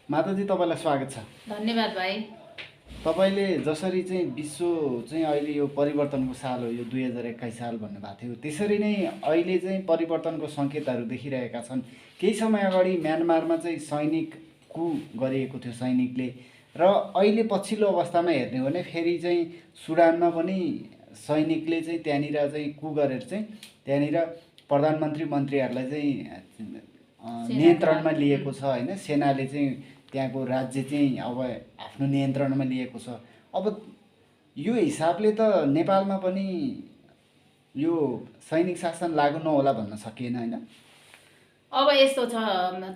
माताजी तपाईँलाई स्वागत छ। धन्यवाद भाइ। तपाईँले जसरी चाहिँ विश्व चाहिँ अहिले यो परिवर्तनको साल हो, यो 2021 साल भन्नुभएको थियो, त्यसरी नै अहिले चाहिँ परिवर्तनको सङ्केतहरू देखिरहेका छन्। केही समय अगाडि म्यानमारमा चाहिँ सैनिक कु गरिएको थियो सैनिकले, र अहिले पछिल्लो अवस्थामा हेर्ने हो भने फेरि चाहिँ सुडानमा पनि सैनिकले चाहिँ त्यहाँनिर चाहिँ कु गरेर चाहिँ त्यहाँनिर प्रधानमन्त्री मन्त्रीहरूलाई चाहिँ नियन्त्रणमा लिएको छ होइन। सेनाले चाहिँ त्यहाँको राज्य चाहिँ अब आफ्नो नियन्त्रणमा लिएको छ। अब यो हिसाबले त नेपालमा पनि यो सैनिक शासन लागू नहोला भन्न सकिएन होइन। अब यस्तो छ,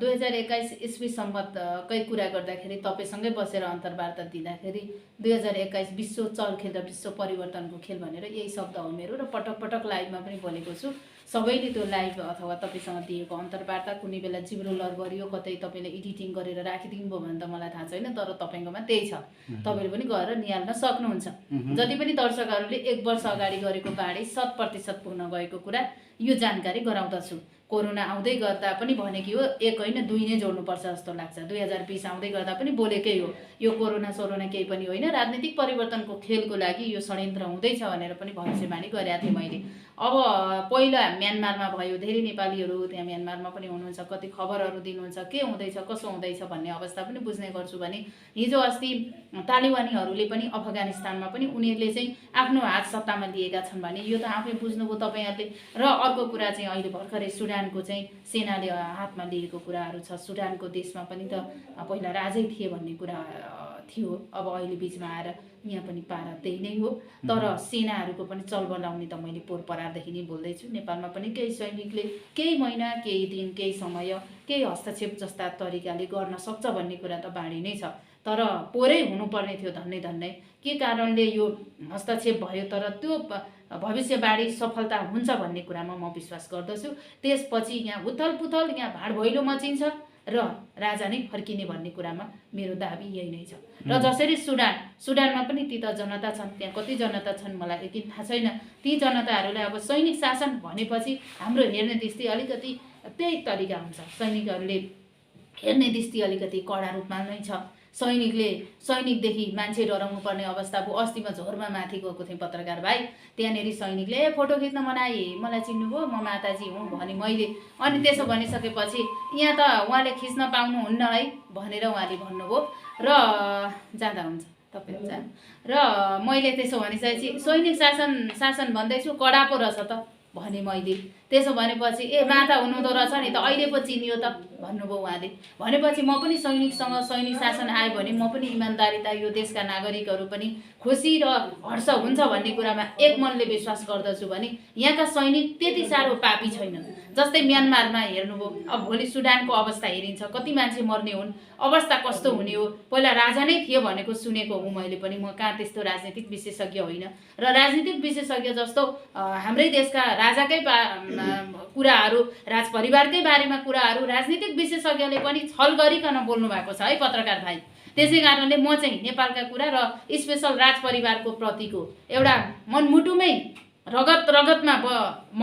2021 इस्वी सम्मतकै कुरा गर्दाखेरि तपाईँसँगै बसेर अन्तर्वार्ता दिँदाखेरि 2021 विश्व चल खेल र विश्व परिवर्तनको खेल भनेर यही शब्द हो मेरो, र पटक पटक लाइभमा पनि बोलेको छु। सबैले त्यो लाइभ अथवा तपाईँसँग दिएको अन्तर्वार्ता कुनै बेला जिब्रो लर गरियो, कतै तपाईँले एडिटिङ गरेर राखिदिनु भयो भने त मलाई थाहा छैन, तर तपाईँकोमा त्यही छ, तपाईँले पनि गएर निहाल्न सक्नुहुन्छ। जति पनि दर्शकहरूले 1 वर्ष अगाडि गरेको बाढी 100% पुग्न गएको कुरा यो जानकारी गराउँदछु। कोरोना आउँदै गर्दा पनि भनेकी हो, 1 होइन 2 नै जोड्नुपर्छ जस्तो लाग्छ। 2020 आउँदै गर्दा पनि बोलेकै हो, यो कोरोना सोरोना केही पनि होइन, राजनीतिक परिवर्तनको खेलको लागि यो षड्यन्त्र हुँदैछ भनेर पनि भविष्यवाणी गरेको थिएँ मैले। अब पहिला म्यानमारमा भयो, धेरै नेपालीहरू त्यहाँ म्यानमारमा पनि हुनुहुन्छ, कति खबरहरू दिनुहुन्छ के हुँदैछ कसो हुँदैछ भन्ने अवस्था पनि बुझ्ने गर्छु भने हिजो अस्ति तालिबानीहरूले पनि अफगानिस्तानमा पनि उनीहरूले चाहिँ आफ्नो हात सत्तामा लिएका छन् भने यो त आफै बुझ्नुभयो तपाईँहरूले। र अर्को कुरा चाहिँ अहिले भर्खरै सुडानको चाहिँ सेनाले हातमा लिएको कुराहरू छ। सुडानको देशमा पनि त पहिला राजै थिए भन्ने कुरा थियो, अब अहिले बिचमा आएर यहाँ पनि पारा त्यही नै हो। तर सेनाहरूको पनि चलबल आउने त मैले पोहोर परारदेखि नै बोल्दैछु। नेपालमा पनि केही सैनिकले केही महिना केही दिन केही समय केही हस्तक्षेप जस्ता तरिकाले गर्न सक्छ भन्ने कुरा त बाँडी नै छ, तर पोरै हुनुपर्ने थियो धन्नै के कारणले यो हस्तक्षेप भयो, तर त्यो भविष्यवाणी सफलता हुन्छ भन्ने कुरामा म विश्वास गर्दछु। त्यसपछि यहाँ उथलपुथल यहाँ भाडभैलो मचिन्छ र राजा नै फर्किने भन्ने कुरामा मेरो दाबी यही नै छ। र जसरी सुडानमा पनि ती त जनता छन्, त्यहाँ कति जनता छन् मलाई यति थाहा छैन। ती जनताहरूलाई अब सैनिक शासन भनेपछि हाम्रो हेर्ने दृष्टि अलिकति त्यही तरिका हुन्छ, सैनिकहरूले हेर्ने दृष्टि अलिकति कडा रूपमा नै छ। सैनिकदेखि मान्छे डराउनु पर्ने अवस्था भयो। अस्तिमा झोरमा माथि गएको थिएँ पत्रकार भाइ, त्यहाँनिर सैनिकले फोटो खिच्न मनाए, मलाई चिन्नुभयो म माताजी हुँ भने मैले, अनि त्यसो भनिसकेपछि यहाँ त उहाँले खिच्न पाउनुहुन्न है भनेर उहाँले भन्नुभयो र जाँदा हुन्छ तपाईँ जानु। र मैले त्यसो भनिसकेपछि सैनिक शासन भन्दैछु कडा पो रहेछ त भने मैले। त्यसो भनेपछि माता हुनुहुँदो रहेछ नि त अहिले पो चिनियो त भन्नुभयो उहाँले। भनेपछि म पनि सैनिकसँग सैनिक शासन आयो भने म पनि इमान्दारिता यो देशका नागरिकहरू पनि खुसी र हर्ष हुन्छ भन्ने कुरामा एक मनले विश्वास गर्दछु भने यहाँका सैनिक त्यति साह्रो पापी छैनन्। जस्तै म्यानमारमा हेर्नुभयो, अब भोलि सुडानको अवस्था हेरिन्छ, कति मान्छे मर्ने हुन्, अवस्था कस्तो हुने हो। पहिला राजा नै थियो भनेको सुनेको हुँ मैले पनि, म कहाँ त्यस्तो राजनीतिक विशेषज्ञ होइन। र राजनीतिक विशेषज्ञ जस्तो हाम्रै देशका राजाकै कुराहरू, राजपरिवारकै बारेमा कुराहरू राजनीतिक विशेषज्ञले पनि छल गरिकन बोल्नु भएको छ है पत्रकार भाइ। त्यसै कारणले म चाहिँ नेपालका कुरा र स्पेसल राजपरिवारको प्रतिको एउटा मनमुटुमै रगतमा म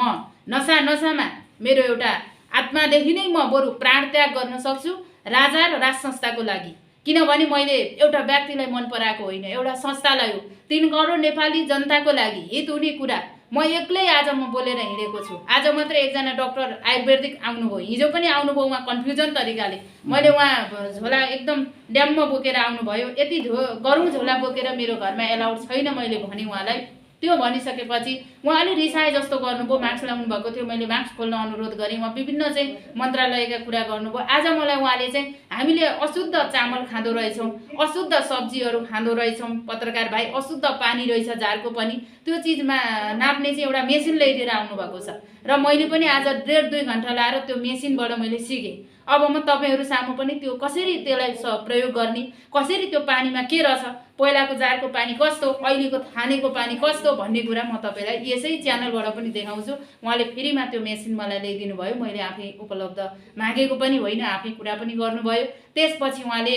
नसामा मेरो एउटा आत्मादेखि नै म बरु प्राण त्याग गर्न सक्छु राजा र राज संस्थाको लागि। किनभने मैले एउटा व्यक्तिलाई मन पराएको होइन, एउटा संस्थालाई हो, 3 करोड नेपाली जनताको लागि हित हुने कुरा म एक्लै आज म बोलेर हिँडेको छु। आज मात्र एकजना डाक्टर आयुर्वेदिक आउनुभयो, हिजो पनि आउनुभयो उहाँ कन्फ्युजन तरिकाले। मैले उहाँ झोला एकदम ड्याम्म बोकेर आउनुभयो, यति गरौँ झोला बोकेर मेरो घरमा एलाउड छैन मैले भने उहाँलाई। त्यो भनिसकेपछि उहाँले रिसाए जस्तो गर्नुभयो, मास्क लाउनु भएको थियो, मैले मास्क खोल्न अनुरोध गरेँ, उहाँ विभिन्न चाहिँ मन्त्रालयका कुरा गर्नुभयो। आज मलाई उहाँले चाहिँ हामीले अशुद्ध चामल खाँदो रहेछौँ, अशुद्ध सब्जीहरू खाँदो रहेछौँ पत्रकार भाइ, अशुद्ध पानी रहेछ जारको पनि, त्यो चिजमा नाप्ने चाहिँ एउटा मेसिन ल्याइदिएर आउनुभएको छ। र मैले पनि आज 1.5-2 घन्टा लाएर त्यो मेसिनबाट मैले सिकेँ। अब म तपाईँहरू सामु पनि त्यो कसरी त्यसलाई प्रयोग गर्ने, कसरी त्यो पानीमा के रहेछ, पहिलाको जारको पानी कस्तो, अहिलेको खानेको पानी कस्तो भन्ने कुरा म तपाईँलाई यसै च्यानलबाट पनि देखाउँछु। उहाँले फ्रीमा त्यो मेसिन मलाई ल्याइदिनु भयो, मैले आफै उपलब्ध मागेको पनि होइन, आफै कुरा पनि गर्नुभयो। त्यसपछि उहाँले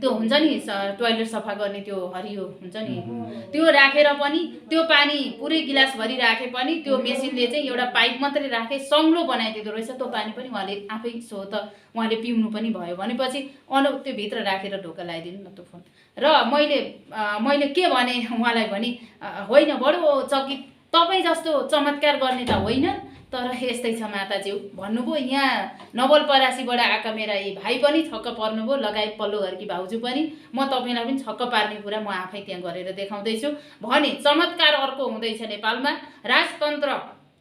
त्यो हुन्छ नि टोयलेट सफा गर्ने त्यो हरियो हुन्छ नि त्यो राखेर पनि त्यो पानी पुरै गिलासभरि राखे पनि त्यो मेसिनले चाहिँ एउटा पाइप मात्रै राखे सङ्लो बनाइदिँदो रहेछ। त्यो पानी पनि उहाँले आफै उहाँले पिउनु पनि भयो भनेपछि त्यो भित्र राखेर ढोका लगाइदिनु न त्यो फोन। र मैले के भने उहाँलाई भने होइन बडो चकित, तपाईँ जस्तो चमत्कार गर्ने त होइन, तर यस्तै छ माताज्यू भन्नुभयो। यहाँ नवलपरासीबाट आएका मेरा यी भाइ पनि छक्क पर्नुभयो, लगायत पल्लो घरकी भाउजू पनि। म तपाईँलाई पनि छक्क पार्ने कुरा म आफै त्यहाँ गरेर देखाउँदैछु भने चमत्कार अर्को हुँदैछ नेपालमा। राजतन्त्र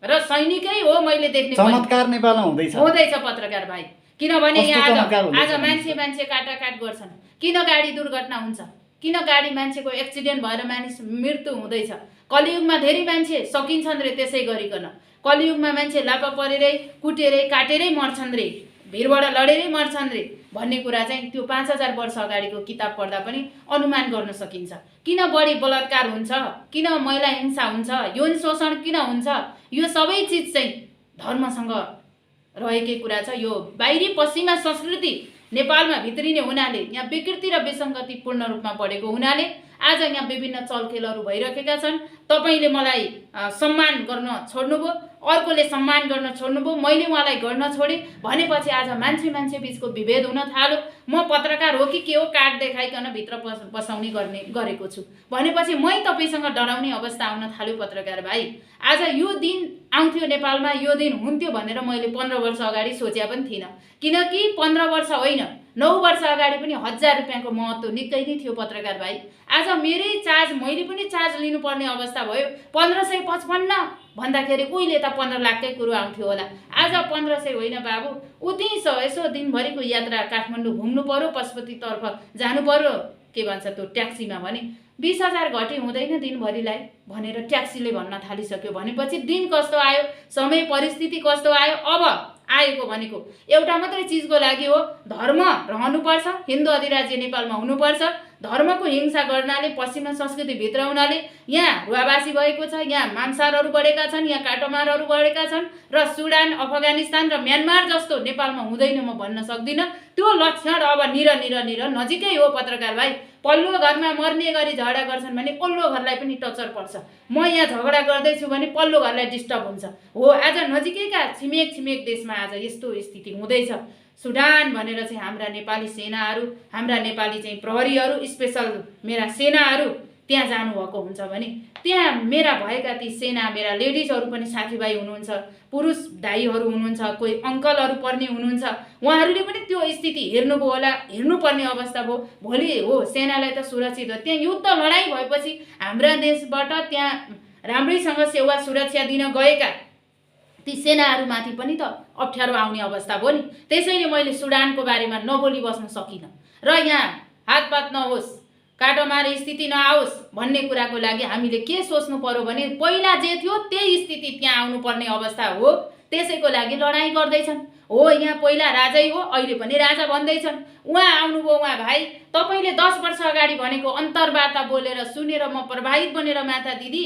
र सैनिकै हो मैले देख्ने चमत्कार नेपालमा हुँदैछ पत्रकार भाइ। किनभने यहाँ आज मान्छे काटाकाट गर्छन्, किन गाडी दुर्घटना हुन्छ, किन गाडी मान्छेको एक्सिडेन्ट भएर मानिस मृत्यु हुँदैछ। कलियुगमा धेरै मान्छे सकिन्छन् रे त्यसै गरिकन, कलियुगमा मान्छे लापा परेरै कुटेरै काटेरै मर्छन् रे, भिरबाट लडेरै मर्छन् रे भन्ने कुरा चाहिँ त्यो 5000 वर्ष अगाडिको किताब पढ्दा पनि अनुमान गर्न सकिन्छ। किन बढी बलात्कार हुन्छ, किन महिला हिंसा हुन्छ, यौन शोषण किन हुन्छ, यो सबै चिज चाहिँ धर्मसँग रहेकै कुरा छ। यो बाहिरी पश्चिमा संस्कृति नेपालमा भित्रिने हुनाले, यहाँ विकृति र विसङ्गति पूर्ण रूपमा बढेको हुनाले आज यहाँ विभिन्न चलखेलहरू भइरहेका छन्। तपाईँले मलाई सम्मान गर्न छोड्नुभयो, अर्कोले सम्मान गर्न छोड्नुभयो, मैले उहाँलाई गर्न छोडेँ भनेपछि आज मान्छे बिचको विभेद हुन थाल्यो। म पत्रकार हो कि के हो कार्ड देखाइकन भित्र बसाउने गरेको छु भनेपछि मै तपाईँसँग डराउने अवस्था आउन थाल्यो। पत्रकार भाइ, आज यो दिन आउँथ्यो नेपालमा, यो दिन हुन्थ्यो भनेर मैले 15 वर्ष अगाडि सोचे पनि थिइनँ। किनकि 15 वर्ष होइन 9 वर्ष अगाडि पनि 1000 रुपियाँको महत्त्व निकै नै थियो पत्रकार भाइ। आज मेरै चार्ज मैले पनि चार्ज लिनुपर्ने अवस्था भयो। 1555 भन्दाखेरि उहिले त 15 लाखकै कुरो आउँथ्यो होला, आज 1500 होइन बाबु। उति यसो दिनभरिको यात्रा काठमाडौँ घुम्नु पर्यो, पशुपतितर्फ जानु पर्यो, के भन्छ त्यो ट्याक्सीमा भने 20,000 घटी हुँदैन दिनभरिलाई भनेर ट्याक्सीले भन्न थालिसक्यो भनेपछि दिन कस्तो आयो, समय परिस्थिति कस्तो आयो। अब आएको भनेको एउटा मात्रै चिजको लागि हो, धर्म रहनुपर्छ, हिन्दू अधिराज्य नेपालमा हुनुपर्छ। धर्मको हिंसा गर्नाले पश्चिमा संस्कृति भित्राउनाले यहाँ रुवावासी भएको छ, यहाँ मांसारहरू बढेका छन्, यहाँ काटमारहरू बढेका छन् र सुडान, अफगानिस्तान र म्यानमार जस्तो नेपालमा हुँदैन म भन्न सक्दिनँ। त्यो लक्षण अब निर नजिकै हो पत्रकार भाइ। पल्लो घरमा मर्ने गरी झगडा गर्छन् भने पल्लो घरलाई पनि टचर पर्छ। म यहाँ झगडा गर्दैछु भने पल्लो घरलाई डिस्टर्ब हुन्छ। हो आज नजिकैका छिमेक देशमा आज यस्तो स्थिति हुँदैछ। सुडान भनेर चाहिँ हाम्रा नेपाली सेनाहरू, हाम्रा नेपाली चाहिँ प्रहरीहरू, स्पेसल मेरा सेनाहरू त्यहाँ जानुभएको हुन्छ भने त्यहाँ मेरा भएका ती सेना मेरा लेडिजहरू पनि साथीभाइ हुनुहुन्छ, पुरुष दाइहरू हुनुहुन्छ, कोही अङ्कलहरू पर्ने हुनुहुन्छ, उहाँहरूले पनि त्यो स्थिति हेर्नुभयो होला, हेर्नुपर्ने अवस्था भयो। भोलि हो सेनालाई त सुरक्षित हो, त्यहाँ युद्ध लडाइँ भएपछि हाम्रा देशबाट त्यहाँ राम्रैसँग सेवा सुरक्षा दिन गएका ती सेनाहरूमाथि पनि त अप्ठ्यारो आउने अवस्था भयो नि। त्यसैले मैले सुडानको बारेमा नबोली बस्न सकिनँ र यहाँ हातपात नहोस्, काटोमार स्थिति नआओस् भन्ने कुराको लागि हामीले के सोच्नु पर्यो भने पहिला जे थियो त्यही स्थिति त्यहाँ आउनुपर्ने अवस्था हो। त्यसैको लागि लडाइँ गर्दैछन्। हो यहाँ पहिला राजै हो, अहिले पनि राजा भन्दैछन्। उहाँ आउनुभयो, उहाँ भाइ तपाईँले 10 वर्ष अगाडि भनेको अन्तर्वार्ता बोलेर सुनेर म प्रभावित बनेर माता दिदी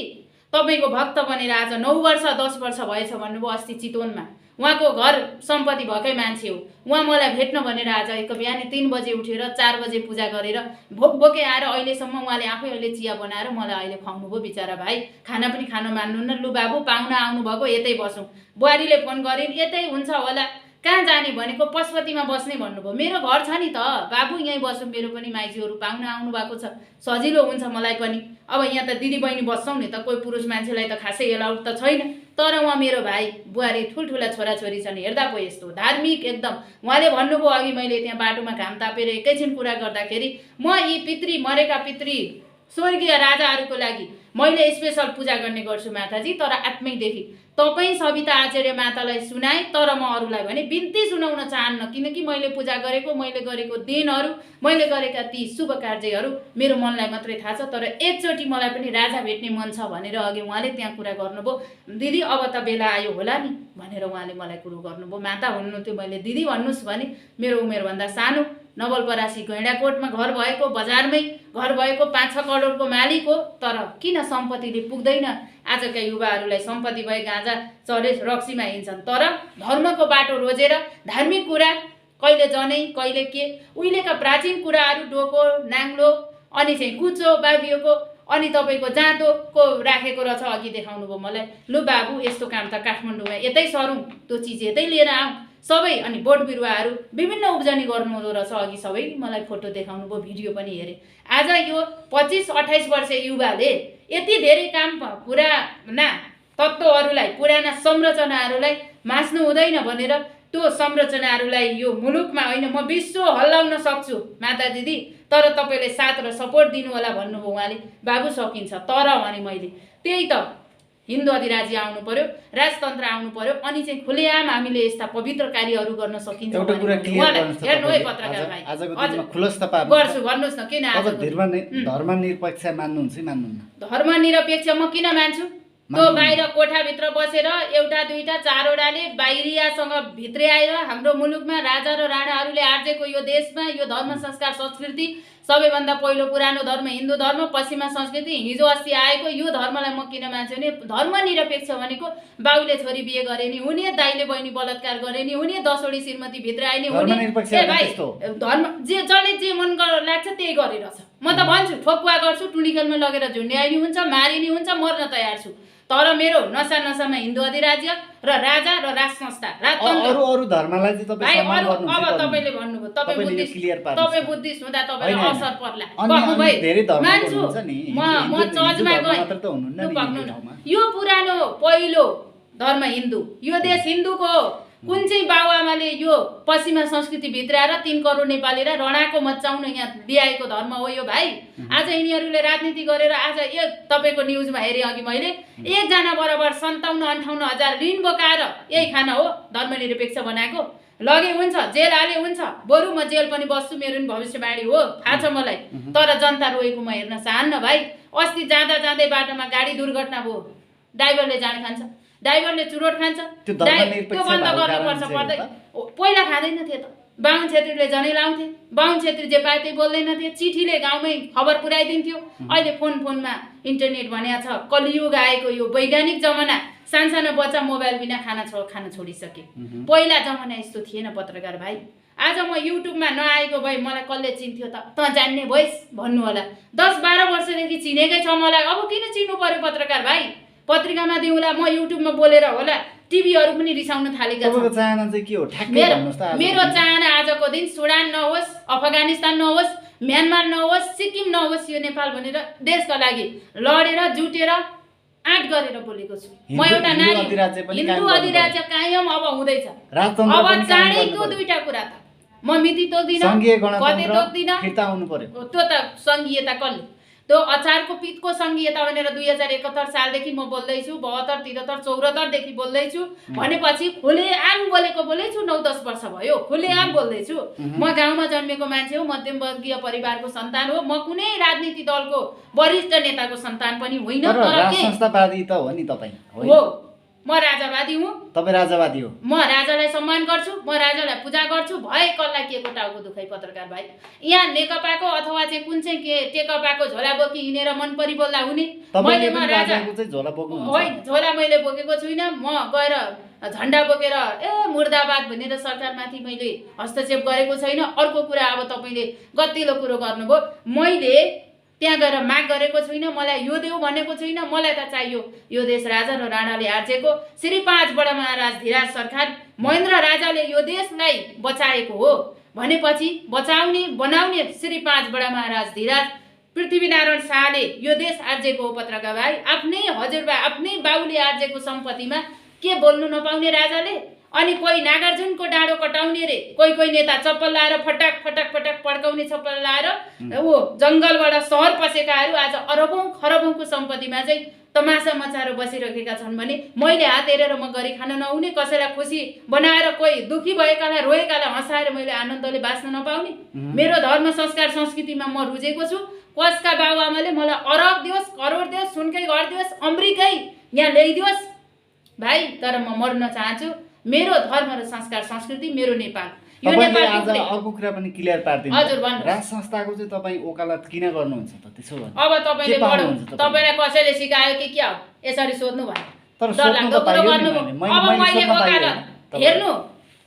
तपाईँको भक्त बनेर आज 9 वर्ष 10 वर्ष भएछ भन्नुभयो। अस्ति चितवनमा उहाँको घर सम्पत्ति भएकै मान्छे हो। उहाँ मलाई भेट्न भनेर आज एक बिहानै 3 बजे उठेर 4 बजे पूजा गरेर भोकै आएर अहिलेसम्म उहाँले आफै अहिले चिया बनाएर मलाई अहिले खुवाउनुभयो। बिचरा भाइ खाना पनि खान मान्नुहुन्न। लु बाबु पाहुना आउनुभएको यतै बसौँ। बुहारीले फोन गरिन् यतै हुन्छ होला, कहाँ जाने भनेको पशुपतिमा बस्ने भन्नुभयो। मेरो घर छ नि त बाबु, यहीँ बसौँ, मेरो पनि माइजूहरू पाहुना आउनु भएको छ, सजिलो हुन्छ मलाई पनि। अब यहाँ त दिदी बहिनी बस्छौँ नि त, कोही पुरुष मान्छेलाई त खासै एलाउड त छैन। तर उहाँ मेरो भाइ बुहारी ठुल्ठुला छोराछोरी छन्, हेर्दा पो यस्तो धार्मिक एकदम। उहाँले भन्नुभयो अघि मैले त्यहाँ बाटोमा घाम तापेर एकैछिन कुरा गर्दाखेरि म यी मरेका पितृ स्वर्गीय राजाहरूको लागि मैले स्पेसल पूजा गर्ने गर्छु माताजी, तर आत्मैदेखि तपाईँ सविता आचार्य मातालाई सुनाए, तर म अरूलाई भने बिन्ती सुनाउन चाहन्न। किनकि मैले पूजा गरेको, मैले गरेको दिनहरू, मैले गरेका ती शुभ कार्यहरू मेरो मनलाई मात्रै थाहा छ। तर एकचोटि मलाई पनि राजा भेट्ने मन छ भनेर अघि उहाँले त्यहाँ कुरा गर्नुभयो। दिदी अब त बेला आयो होला नि भनेर उहाँले मलाई कुरो गर्नुभयो। माता हुनुहुन्थ्यो, मैले दिदी भन्नुहोस् भने मेरो उमेरभन्दा सानो, नवलपरासी गैँडाकोटमा घर भएको, बजारमै घर भएको, 5-6 करोडको मालिक हो। तर किन सम्पत्तिले पुग्दैन? आजका युवाहरूलाई सम्पत्ति भए गाँजा चढे रक्सीमा हिँड्छन्, तर धर्मको बाटो रोजेर धार्मिक कुरा कहिले जनै कहिले के उहिलेका प्राचीन कुराहरू डोको नाङ्लो अनि चाहिँ कुचो बाबियोको अनि तपाईँको जाँतोको राखेको रहेछ। अघि देखाउनु भयो मलाई, लु बाबु यस्तो काम त काठमाडौँमा यतै सरौँ, त्यो चिज यतै लिएर आउँ सबै। अनि बोट बिरुवाहरू विभिन्न उब्जनी गर्नुहुँदो रहेछ। अघि सबै मलाई फोटो देखाउनु भयो, भिडियो पनि हेरेँ। आज यो 25-28 वर्ष युवाले यति धेरै काम पुराना तत्त्वहरूलाई पुराना संरचनाहरूलाई मास्नु हुँदैन भनेर त्यो संरचनाहरूलाई यो मुलुकमा होइन म विश्व हल्लाउन सक्छु माता दिदी, तर तपाईँले साथ र सपोर्ट दिनु होला भन्नुभयो उहाँले। बाबु सकिन्छ, तर भने मैले त्यही त हिन्दू अधिराज्य आउनु पर्यो, राजतन्त्र आउनु पर्यो, अनि चाहिँ खुलेआम हामीले यस्ता पवित्र कार्यहरू गर्न सकिन्छ। एउटा कुरा क्लियर गर्नुहोस् त हेर्नु है पत्रकार भाइ, आजको दिनमा खुलस्त पार्नु गर्छु भन्नुहोस् न किन आज धर्मनिरपेक्ष मान्नुहुन्छ कि मान्नुहुन्न? धर्मनिरपेक्ष म किन मान्छु? त्यो बाहिर कोठाभित्र बसेर एउटा दुईटा चारवटाले बाहिरियासँग भित्र्याएर हाम्रो मुलुकमा राजा र राणाहरूले आर्जेको यो देशमा यो धर्म संस्कार संस्कृति सबैभन्दा पहिलो पुरानो धर्म हिन्दू धर्म, पश्चिमा संस्कृति हिजो अस्ति आएको यो धर्मलाई म किन मान्छु भने धर्मनिरपेक्ष भनेको बाउले छोरी बिहे गरे नि हुने, दाइले बहिनी बलात्कार गरे नि हुने, 10 वटी श्रीमती भित्र आए नि हुने। ए भाइ धर्म जसले जे मन लाग्छ त्यही गरिरहेछ। म त भन्छु ठोकुवा गर्छु, टुँडीखेलमा लगेर झुन्ड्याइ नि हुन्छ, मारि नि हुन्छ, मर्न तयार छु, तर मेरो नसामा हिन्दू अधिराज्य र राजा र राज संस्था अरू धर्मलाई चाहिँ तपाईँ सम्मान गर्नुहुन्छ। अब तपाईँले भन्नुभयो तपाईँ बुद्धिस्ट हुँदा तपाईँलाई असर पर्ला मान्छु म चर्चमा गएँ। यो पुरानो पहिलो धर्म हिन्दू, यो देश हिन्दूको हो। कुन चाहिँ बाबुआमाले यो पश्चिमा संस्कृति भित्राएर 3 करोड नेपालीलाई रणाको मचाउन यहाँ ल्याएको धर्म हो यो भाइ। आज यिनीहरूले राजनीति गरेर आज तपाईँको न्युजमा हेरेँ अघि मैले, एकजना बराबर 57-58 हजार ऋण बोकाएर यही खाना हो धर्मनिरपेक्ष बनाएको। लगे हुन्छ, जेल हाले हुन्छ, बरु म जेल पनि बस्छु, मेरो पनि भविष्यवाणी हो थाहा छ मलाई, तर जनता रोएको म हेर्न चाहन्न भाइ। अस्ति जाँदै बाटोमा गाडी दुर्घटना भयो, ड्राइभरले जान खान्छ, ड्राइभरले चुरोट खान्छ, त्यो बन्द गर्नुपर्छ पर्दै। पहिला खाँदैन थिए त, बाहुन छेत्रीले जनै लाउँथे, बाहुन छेत्री जे पाए त्यही बोल्दैन थिए, चिठीले गाउँमै खबर पुर्याइदिन्थ्यो। अहिले फोनमा इन्टरनेट भनेको छ, कलियुग आएको यो वैज्ञानिक जमाना, सानसानो बच्चा मोबाइल बिना खाना छोडिसके। पहिला जमाना यस्तो थिएन पत्रकार भाइ। आज म युट्युबमा नआएको भए मलाई कसले चिन्थ्यो त जान्ने भइस भन्नु होला। 10-12 वर्षदेखि चिनेकै छ मलाई, अब किन चिन्नु पर्यो पत्रकार भाइ? पत्रिकामा दिउँला, म युट्युबमा बोलेर होला, टिभीहरू पनि रिसाउन थालेका छन्। चाहना चाहिँ के हो ठ्याक्कै भन्नुस् त? मेरो चाहना आजको दिन सुडान नहोस्, अफगानिस्तान नहोस्, म्यानमार नहोस्, सिक्किम नहोस्, यो नेपाल भनेर देशका लागि लडेर जुटेर आँट गरेर बोलेको छु। म एउटा नारी, हिन्दू अधिराज्य कायम अब हुँदैछ। अब चाँडै त्यो दुईटा कुरा त म मिति तोक्दिनँ, कतै तोक्दिनँ। त्यो त सङ्घीयता कसले, त्यो अचारको पितको सङ्घीयता भनेर 2071 सालदेखि म बोल्दैछु, 72, 73, 74 देखि बोल्दैछु भनेपछि खुलेआम बोलेछु। 9-10 वर्ष भयो खुलेआम बोल्दैछु। म गाउँमा जन्मेको मान्छे हो, मध्यमवर्गीय परिवारको सन्तान हो, म कुनै राजनीति दलको वरिष्ठ नेताको सन्तान पनि होइन, तर संस्थावादी त हो नि तपाईँ। हो, म राजावादी हुँ। तपाईँ राजावादी हो। म राजालाई सम्मान गर्छु, म राजालाई पूजा गर्छु। भए कसलाई के को टाउको दुखाइ पत्रकार भाइ? यहाँ नेकपाको अथवा चाहिँ कुन चाहिँ के टेकपाको झोला बोकी हिँडेर मन परि बोल्दा हुने? मैले म राजाको चाहिँ झोला बोक्नु होइन, झोला मैले बोकेको छुइनँ। म गएर झन्डा बोकेर मुर्दाबाद भनेर सरकारमाथि मैले हस्तक्षेप गरेको छैन। अर्को कुरा, अब तपाईँले गतिलो कुरो गर्नुभयो, मैले त्यहाँ गएर माग गरेको छुइनँ, मलाई यो देऊ भनेको छुइनँ। मलाई त चाहियो यो देश राजा र राणाले आर्जेको श्री 5 बडा महाराज धीराज सरकार महेन्द्र राजाले यो देशलाई बचाएको हो भनेपछि बचाउने बनाउने श्री 5 बडा महाराज धीराज पृथ्वीनारायण शाहले यो देश आर्जेको हो पत्रकार भाइ। आफ्नै हजुरबा आफ्नै बाउले आर्जेको सम्पत्तिमा के बोल्नु नपाउने राजाले? अनि कोही नागार्जुनको डाँडो कटाउने रे, कोही नेता चप्पल लाएर फटाक पड्काउने चप्पल लाएर जङ्गलबाट सहर पसेकाहरू आज अरबौँ खरबौँको सम्पत्तिमा चाहिँ तमासा मचाएर बसिरहेका छन् भने मैले हात हेरेर म गरी खान नहुने, कसैलाई खुसी बनाएर कोही दुखी भएकालाई रोएकालाई हँसाएर मैले आनन्दले बाँच्न नपाउने? मेरो धर्म संस्कार संस्कृतिमा म रुजेको छु। कसका बाबुआमाले मलाई अरब दियोस्, करोड दियोस्, सुनकै घर दियोस्, अमेरिकै यहाँ ल्याइदियोस् भाइ, तर म मर्न चाहन्छु। मेरो धर्म र संस्कार संस्कृति मेरो नेपाल। यो नेपाल आज अर्को कुरा पनि क्लियर पार्दिनु। हजुर भन्नु। राज संस्थाको चाहिँ तपाईँ वकालत किन गर्नुहुन्छ त? त्यसो भने अब तपाईँले तपाईँलाई कसैले सिकायो कि क्या हो यसरी सोध्नु भयो? तर सोध्नु त पाइयो नि। अब मैले वकालत हेर्नु,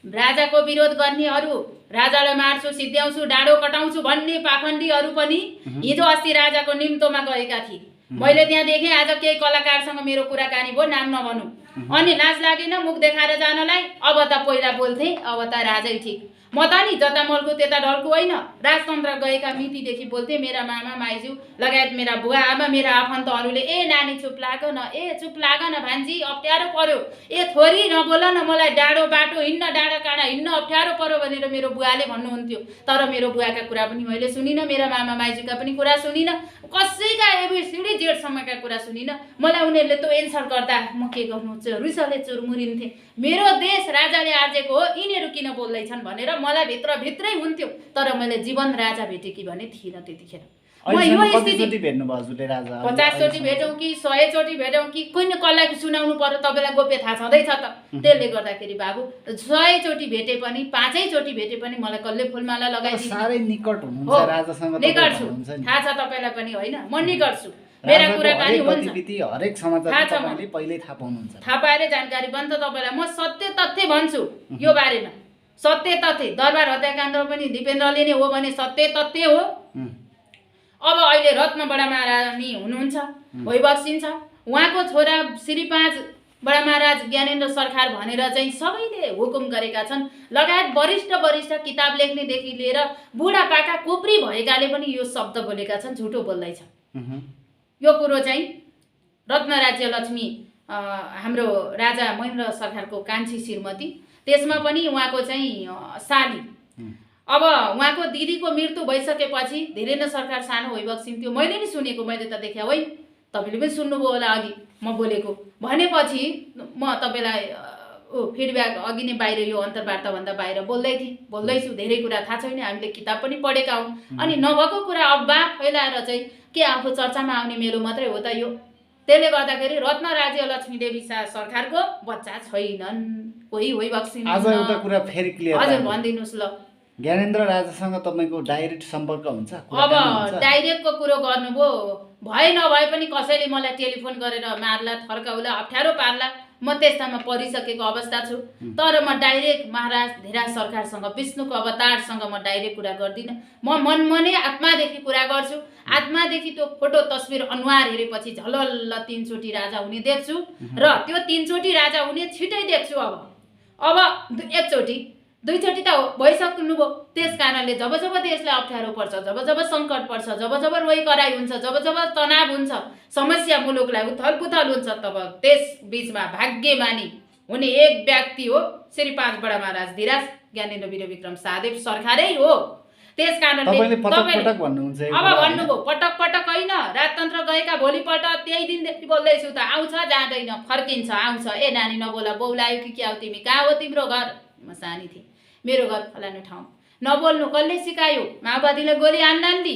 राजाको विरोध गर्नेहरू, राजालाई मार्छु सिद्ध्याउँछु डाँडो कटाउँछु भन्ने पाखण्डीहरू पनि हिजो अस्ति राजाको निम्तोमा गएका थिए। मैले त्यहाँ देखेँ। आज केही कलाकारसँग मेरो कुराकानी भयो, नाम नभनौँ, अनि लाज लागेन मुख देखाएर जानलाई। अब त पहिला बोल्थे, अब त राजै ठिक। म त नि जता मल्कु त्यता ढल्कु होइन। राजतन्त्र गएका मितिदेखि बोल्थे। मेरा मामा माइजू लगायत मेरा बुवा आमा मेरा आफन्तहरूले ए नानी चुप लाग न, ए चुप लाग न भान्जी अप्ठ्यारो पर्यो, ए छोरी नबोल न, मलाई डाँडो बाटो हिँड्न डाँडा काँडा हिँड्न अप्ठ्यारो पर्यो भनेर मेरो बुवाले भन्नुहुन्थ्यो। तर मेरो बुवाका कुरा पनि मैले सुनिनँ, मेरा मामा माइजूका पनि कुरा सुनिनँ, कसैका एबिसिडी जेठसम्मका कुरा सुनिनँ। मलाई उनीहरूले त एन्सर गर्दा म के गर्नु, रुसले चुरमुरिन्थे। मेरो देश राजाले आर्जेको हो, यिनीहरू किन बोल्दैछन् भनेर मलाई भित्रै हुन्थ्यो। तर मैले जीवन राजा भेटेकी भने थिइनँ त्यतिखेर। म यो स्थिति भेट्नु भयो हजुरले राजा? 50 चोटि भेटौँ कि 100 चोटि भेटौँ कि कुन कसलाई सुनाउनु पर्यो तपाईँलाई गोप्य थाहा छँदैछ त। त्यसले गर्दाखेरि बाबु 100 चोटि भेटे पनि 5 चोटि भेटे पनि मलाई कसले फुलमाला लगाइदिन्छ। साह्रै निकट हुनुहुन्छ राजासँग। निकट छु, थाहा छ तपाईँलाई पनि होइन, म निकट छु। मेरा कुराकानी हुन्छ, हरेक समाचार तपाईले पहिल्यै थाहा पाउनुहुन्छ। थाहा पाएर जानकारी पनि त तपाईँलाई म सत्य तथ्य भन्छु यो बारेमा। सत्य तथ्य दरबार हत्याकाण्ड पनि दिपेन्द्रले नै हो भने सत्य तथ्य हो। अब अहिले रत्न बडा महारानी हुनुहुन्छ, भइबक्सिन्छ। उहाँको छोरा श्री 5 बडा महाराज ज्ञानेन्द्र सरकार भनेर चाहिँ सबैले हुकुम गरेका छन्। लगायत वरिष्ठ किताब लेख्नेदेखि लिएर बुढापाका कोप्री भएकाले पनि यो शब्द बोलेका छन्, झुटो बोल्दैछ। यो कुरो चाहिँ रत्न राज्य लक्ष्मी हाम्रो राजा महेन्द्र सरकारको कान्छी श्रीमती, त्यसमा पनि उहाँको चाहिँ साली। अब उहाँको दिदीको मृत्यु भइसकेपछि धीरेन्द्र सरकार सानो भइबक्सिन्थ्यो। मैले नि सुनेको, मैले त देखेँ होइन, तपाईँले पनि सुन्नुभयो होला अघि म बोलेको। भनेपछि म तपाईँलाई फिडब्याक अघि नै बाहिर यो अन्तर्वार्ताभन्दा बाहिर बोल्दैछु। धेरै कुरा थाहा छैन, हामीले किताब पनि पढेका हौँ। अनि नभएको कुरा अफवाह फैलाएर चाहिँ के आफू चर्चामा आउने मेलो मात्रै हो त यो? त्यसले गर्दाखेरि रत्न राज्य लक्ष्मी देवी सरकारको बच्चा छैनन्, कोही भइबक्सिन्। आज एउटा कुरा फेरि क्लियर, हजुर भनिदिनुहोस् ल। ज्ञानेन्द्र राजासँग तपाईँको डाइरेक्ट सम्पर्क हुन्छ? अब डाइरेक्टको कुरो गर्नुभयो, भए नभए पनि कसैले मलाई टेलिफोन गरेर मार्ला, थर्काउला, अप्ठ्यारो पार्ला, म त्यस्तामा परिसकेको अवस्था छु। तर म डाइरेक्ट महाराज धीराज सरकारसँग, विष्णुको अवतारसँग म डाइरेक्ट कुरा गर्दिनँ। म मनमनै आत्मादेखि कुरा गर्छु। आत्मादेखि त्यो फोटो तस्बिर अनुहार हेरेपछि झलल्ल 3 चोटि राजा हुने देख्छु र त्यो 3 चोटि राजा हुने छिटै देख्छु। अब 1 चोटि 2 चोटि त भइसक्नुभयो। त्यस कारणले जब जब देशलाई अप्ठ्यारो पर्छ, जब जब सङ्कट पर्छ, जब जब रोइ कराइ हुन्छ, जब जब तनाव हुन्छ, समस्या मुलुकलाई उथलपुथल हुन्छ, तब त्यस बीचमा भाग्यमानी हुने एक व्यक्ति हो श्री 5 बडा महाराज धीराज ज्ञानेन्द्र वीर विक्रम शाहदेव सरकारै हो। त्यस कारणले तपाईँले पटक भन्नुहुन्छ। अब भन्नुभयो पटक होइन, राजतन्त्र गएका भोलिपल्ट त्यही दिनदेखि बोल्दैछु त, आउँछ जाँदैन, फर्किन्छ आउँछ। ए नानी नबोला, बौलायो कि क्या हो तिमी, कहाँ हो तिम्रो घर? म सानी थिएँ, मेरो घर फलानु ठाउँ। नबोल्नु कसले सिकायो? माओवादीले गोली हान्लान् दि,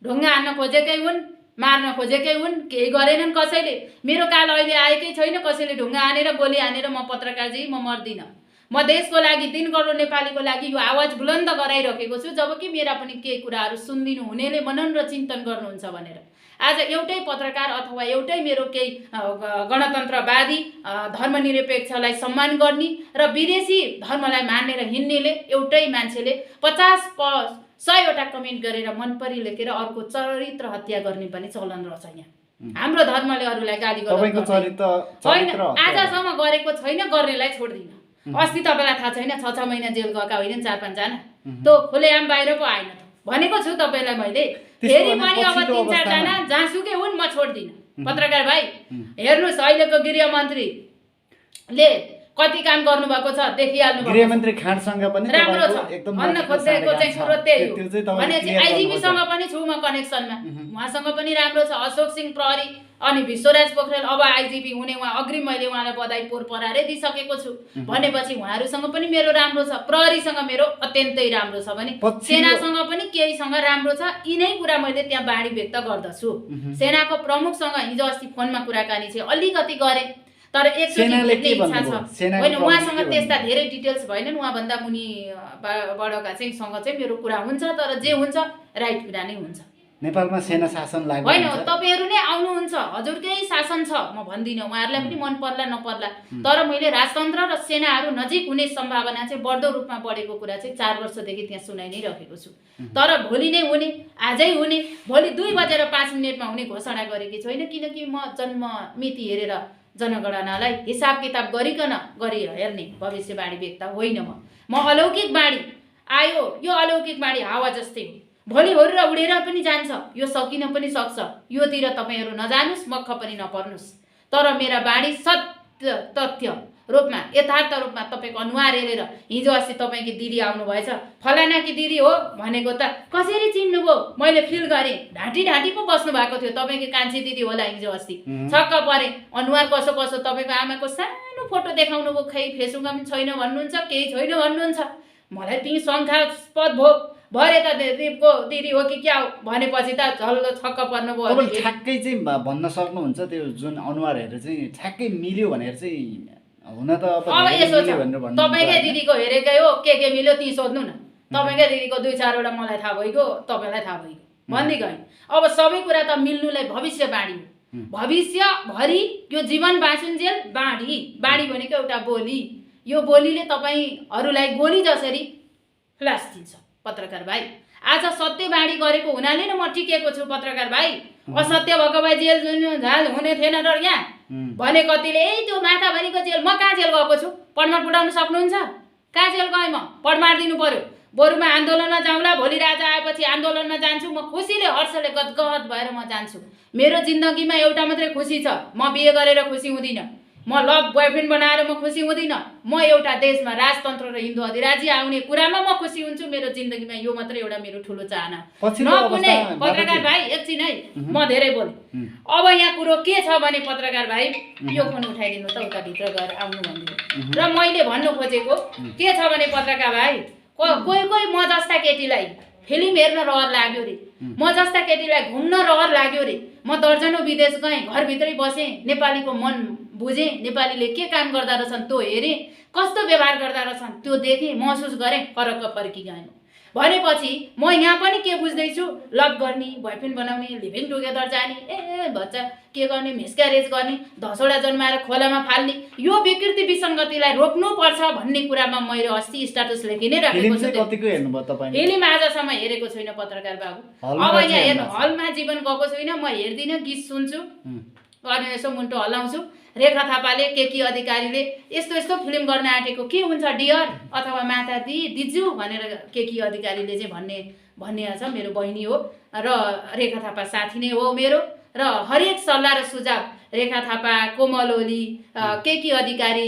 ढुङ्गा हान्न खोजेकै हुन्, मार्न खोजेकै हुन्, केही गरेनन् कसैले। मेरो काल अहिले आएकै छैन कसैले ढुङ्गा हानेर गोली हानेर म पत्रकारजी म मर्दिनँ। म देशको लागि 3 करोड नेपालीको लागि यो आवाज बुलन्द गराइरहेको छु, जबकि मेरा पनि केही कुराहरू सुनिदिनु हुनेले मनन र चिन्तन गर्नुहुन्छ भनेर। आज एउटै पत्रकार अथवा एउटै मेरो केही गणतन्त्रवादी धर्मनिरपेक्षलाई सम्मान गर्ने र विदेशी धर्मलाई मानेर हिँड्नेले एउटै मान्छेले 50-100 कमेन्ट गरेर मन परी लेखेर अर्को चरित्र हत्या गर्ने पनि चलन रहेछ यहाँ। हाम्रो धर्मले अरूलाई गाली गर्छ होइन, आजसम्म गरेको छैन, गर्नेलाई छोड्दिनँ। अस्ति तपाईँलाई थाहा छैन 6 महिना जेल गएका होइनन् 4-5 जना, त्यो खुलेआम बाहिर पो आएन भनेको छु तपाईँलाई मैले। फेरि पनि अब 3-4 जना जहाँसुकै हुन् म छोड्दिनँ। पत्रकार भाइ हेर्नुहोस्, अहिलेको गृहमन्त्रीले कति काम गर्नुभएको छ देखिहाल्नु भएको। गृहमन्त्री खाँडसँग पनि राम्रो छ, एकदम भन्न खोजेको चाहिँ कुरो त्यही हो। भनेपछि आइजिपीसँग पनि छु म कनेक्सनमा, उहाँसँग पनि राम्रो छ। अशोक सिंह प्रहरी अनि विश्वराज पोखरेल अब आइजिपी हुने, उहाँ अग्रिम मैले उहाँलाई बधाई पोहोर परारै दिइसकेको छु। भनेपछि उहाँहरूसँग पनि मेरो राम्रो छ, प्रहरीसँग मेरो अत्यन्तै राम्रो छ भने सेनासँग पनि केहीसँग राम्रो छ। यिनै कुरा मैले त्यहाँ बाणी व्यक्त गर्दछु। सेनाको प्रमुखसँग हिजो अस्ति फोनमा कुराकानी चाहिँ अलिकति गरेँ, तर एकचोटि भेट्ने इच्छा छ होइन। उहाँसँग त्यस्ता धेरै डिटेल्स भएनन्, उहाँभन्दा मुनि बडका चाहिँ सँग चाहिँ मेरो कुरा हुन्छ, तर जे हुन्छ राइट कुरा नै हुन्छ। नेपालमा सेना शासन लागू होइन हुन्छ। तपाईँहरू नै आउनुहुन्छ, हजुरकै शासन छ, म भन्दिनँ, उहाँहरूलाई पनि मन पर्ला नपर्ला, तर मैले राजतन्त्र र सेनाहरू नजिक हुने सम्भावना चाहिँ बढ्दो रूपमा बढेको कुरा चाहिँ 4 वर्षदेखि त्यहाँ सुनाइ नै रहेको छु। तर भोलि नै हुने, आजै हुने, भोलि 2:05 हुने घोषणा गरेकी छैन, किनकि म जन्म मिति हेरेर जनगणनालाई हिसाब किताब गरिकन हेर्ने भविष्यवाणी व्यक्ता होइन। म अलौकिक बाणी आयो, यो अलौकिक बाणी हावा जस्तै हो, भोलि होरेर उडेर पनि जान्छ, यो सकिन पनि सक्छ, योतिर तपाईँहरू नजानुस्, मक्ख पनि नपर्नुस्। तर मेरा बाणी सत्य तथ्य रूपमा, यथार्थ रूपमा तपाईँको अनुहार हेरेर, हिजो अस्ति तपाईँकी दिदी आउनुभएछ, फलानाकी दिदी हो भनेको त कसरी चिन्नुभयो, मैले फिल गरेँ, ढाँटी पो बस्नु भएको थियो, तपाईँकी कान्छी दिदी होला हिजो अस्ति, छक्क परे, अनुहार कसो तपाईँको आमाको सानो फोटो देखाउनु भयो, खै फेसबुकमा पनि छैन भन्नुहुन्छ, केही छैन भन्नुहुन्छ, मलाई ती शङ्कास्पद भयो, भरे त दिपको दिदी हो कि क्या हो भनेपछि त झल्लो छक्क पर्नुभयो। तपाईले ठ्याक्कै चाहिँ भन्न सक्नुहुन्छ त्यो जुन अनुहार हेरेर चाहिँ ठ्याक्कै मिल्यो भनेर चाहिँ? हुन त अब यसो छ, तपाईँकै दिदीको हेरेकै हो, के मिल्यो ती सोध्नु न, तपाईँकै दिदीको 2-4 मलाई थाहा भइगयो, तपाईँलाई थाहा भइगयो भन्दिक होइन। अब सबै कुरा त मिल्नुलाई भविष्यवाणी हो, भविष्यभरि यो जीवन बाँचुन्जेल बाणी भनेको एउटा बोली, यो बोलीले तपाईँहरूलाई गोली जसरी फ्ल्यास दिन्छ। पत्रकार भाइ, आज सत्यवाणी गरेको हुनाले न म टिकेको छु पत्रकार भाइ, असत्य भएको भए जेल झाल हुने थिएन र यहाँ भने कतिले त्यो माथाभरिको जेल, म कहाँ जेल गएको छु, पढमार पुऱ्याउन सक्नुहुन्छ? कहाँ जेल गएँ म, पढमार दिनु पर्यो, बरुमा आन्दोलनमा जाउँला, भोलि राजा आएपछि आन्दोलनमा जान्छु, म खुसीले हर्षले गदगद भएर म जान्छु। मेरो जिन्दगीमा एउटा मात्रै खुसी छ, म बिहे गरेर खुसी हुँदिनँ, म लभ बोयफ्रेन्ड बनाएर म खुसी हुँदिनँ, म एउटा देशमा राजतन्त्र र हिन्दू अधिराज्य आउने कुरामा म खुसी हुन्छु। मेरो जिन्दगीमा यो मात्रै एउटा मेरो ठुलो चाहना। नकुनै पत्रकार भाइ, एकछिन है, म धेरै बोलेँ, अब यहाँ कुरो के छ भने पत्रकार भाइ, यो फोन उठाइदिनु त, उता भित्र गएर आउनु भनिदिनु। र मैले भन्नु खोजेको के छ भने पत्रकार भाइ, कोही म जस्ता केटीलाई फिल्म हेर्न रहर लाग्यो रे, म जस्ता केटीलाई घुम्न रहर लाग्यो रे, म दर्जनौँ विदेश गएँ, घरभित्रै बसेँ, नेपालीको मन बुझेँ, नेपालीले के काम गर्दा रहेछन् त्यो हेरेँ, कस्तो व्यवहार गर्दा रहेछन् त्यो देखेँ, महसुस गरेँ, फरक्क फर्की गएँ। भनेपछि म यहाँ पनि के बुझ्दैछु, लभ गर्ने, बोयफ्रेन्ड बनाउने, लिभिङ टुगेदर जाने, बच्चा के गर्ने, मिसक्यारेज गर्ने, 10वटा जन्माएर खोलामा फाल्ने, यो विकृति विसङ्गतिलाई रोक्नुपर्छ भन्ने कुरामा मैले अस्ति स्ट्याटस लेखि नै राखेको छु। फिल्म आजसम्म हेरेको छैन पत्रकार बाबु, अब यहाँ हेर्नु, हलमा जीवन गएको छैन, म हेर्दिनँ, गीत सुन्छु, अनि यसो मुन्टो हल्लाउँछु। रेखा थापाले, केकी अधिकारीले यस्तो फिल्म गर्न आँटेको के हुन्छ डियर अथवा माता दिजु भनेर केकी अधिकारीले चाहिँ भन्ने छ। मेरो बहिनी हो र रेखा थापा साथी नै हो मेरो, र हरेक सल्लाह र सुझाव रेखा थापा, कोमल ओली, केकी अधिकारी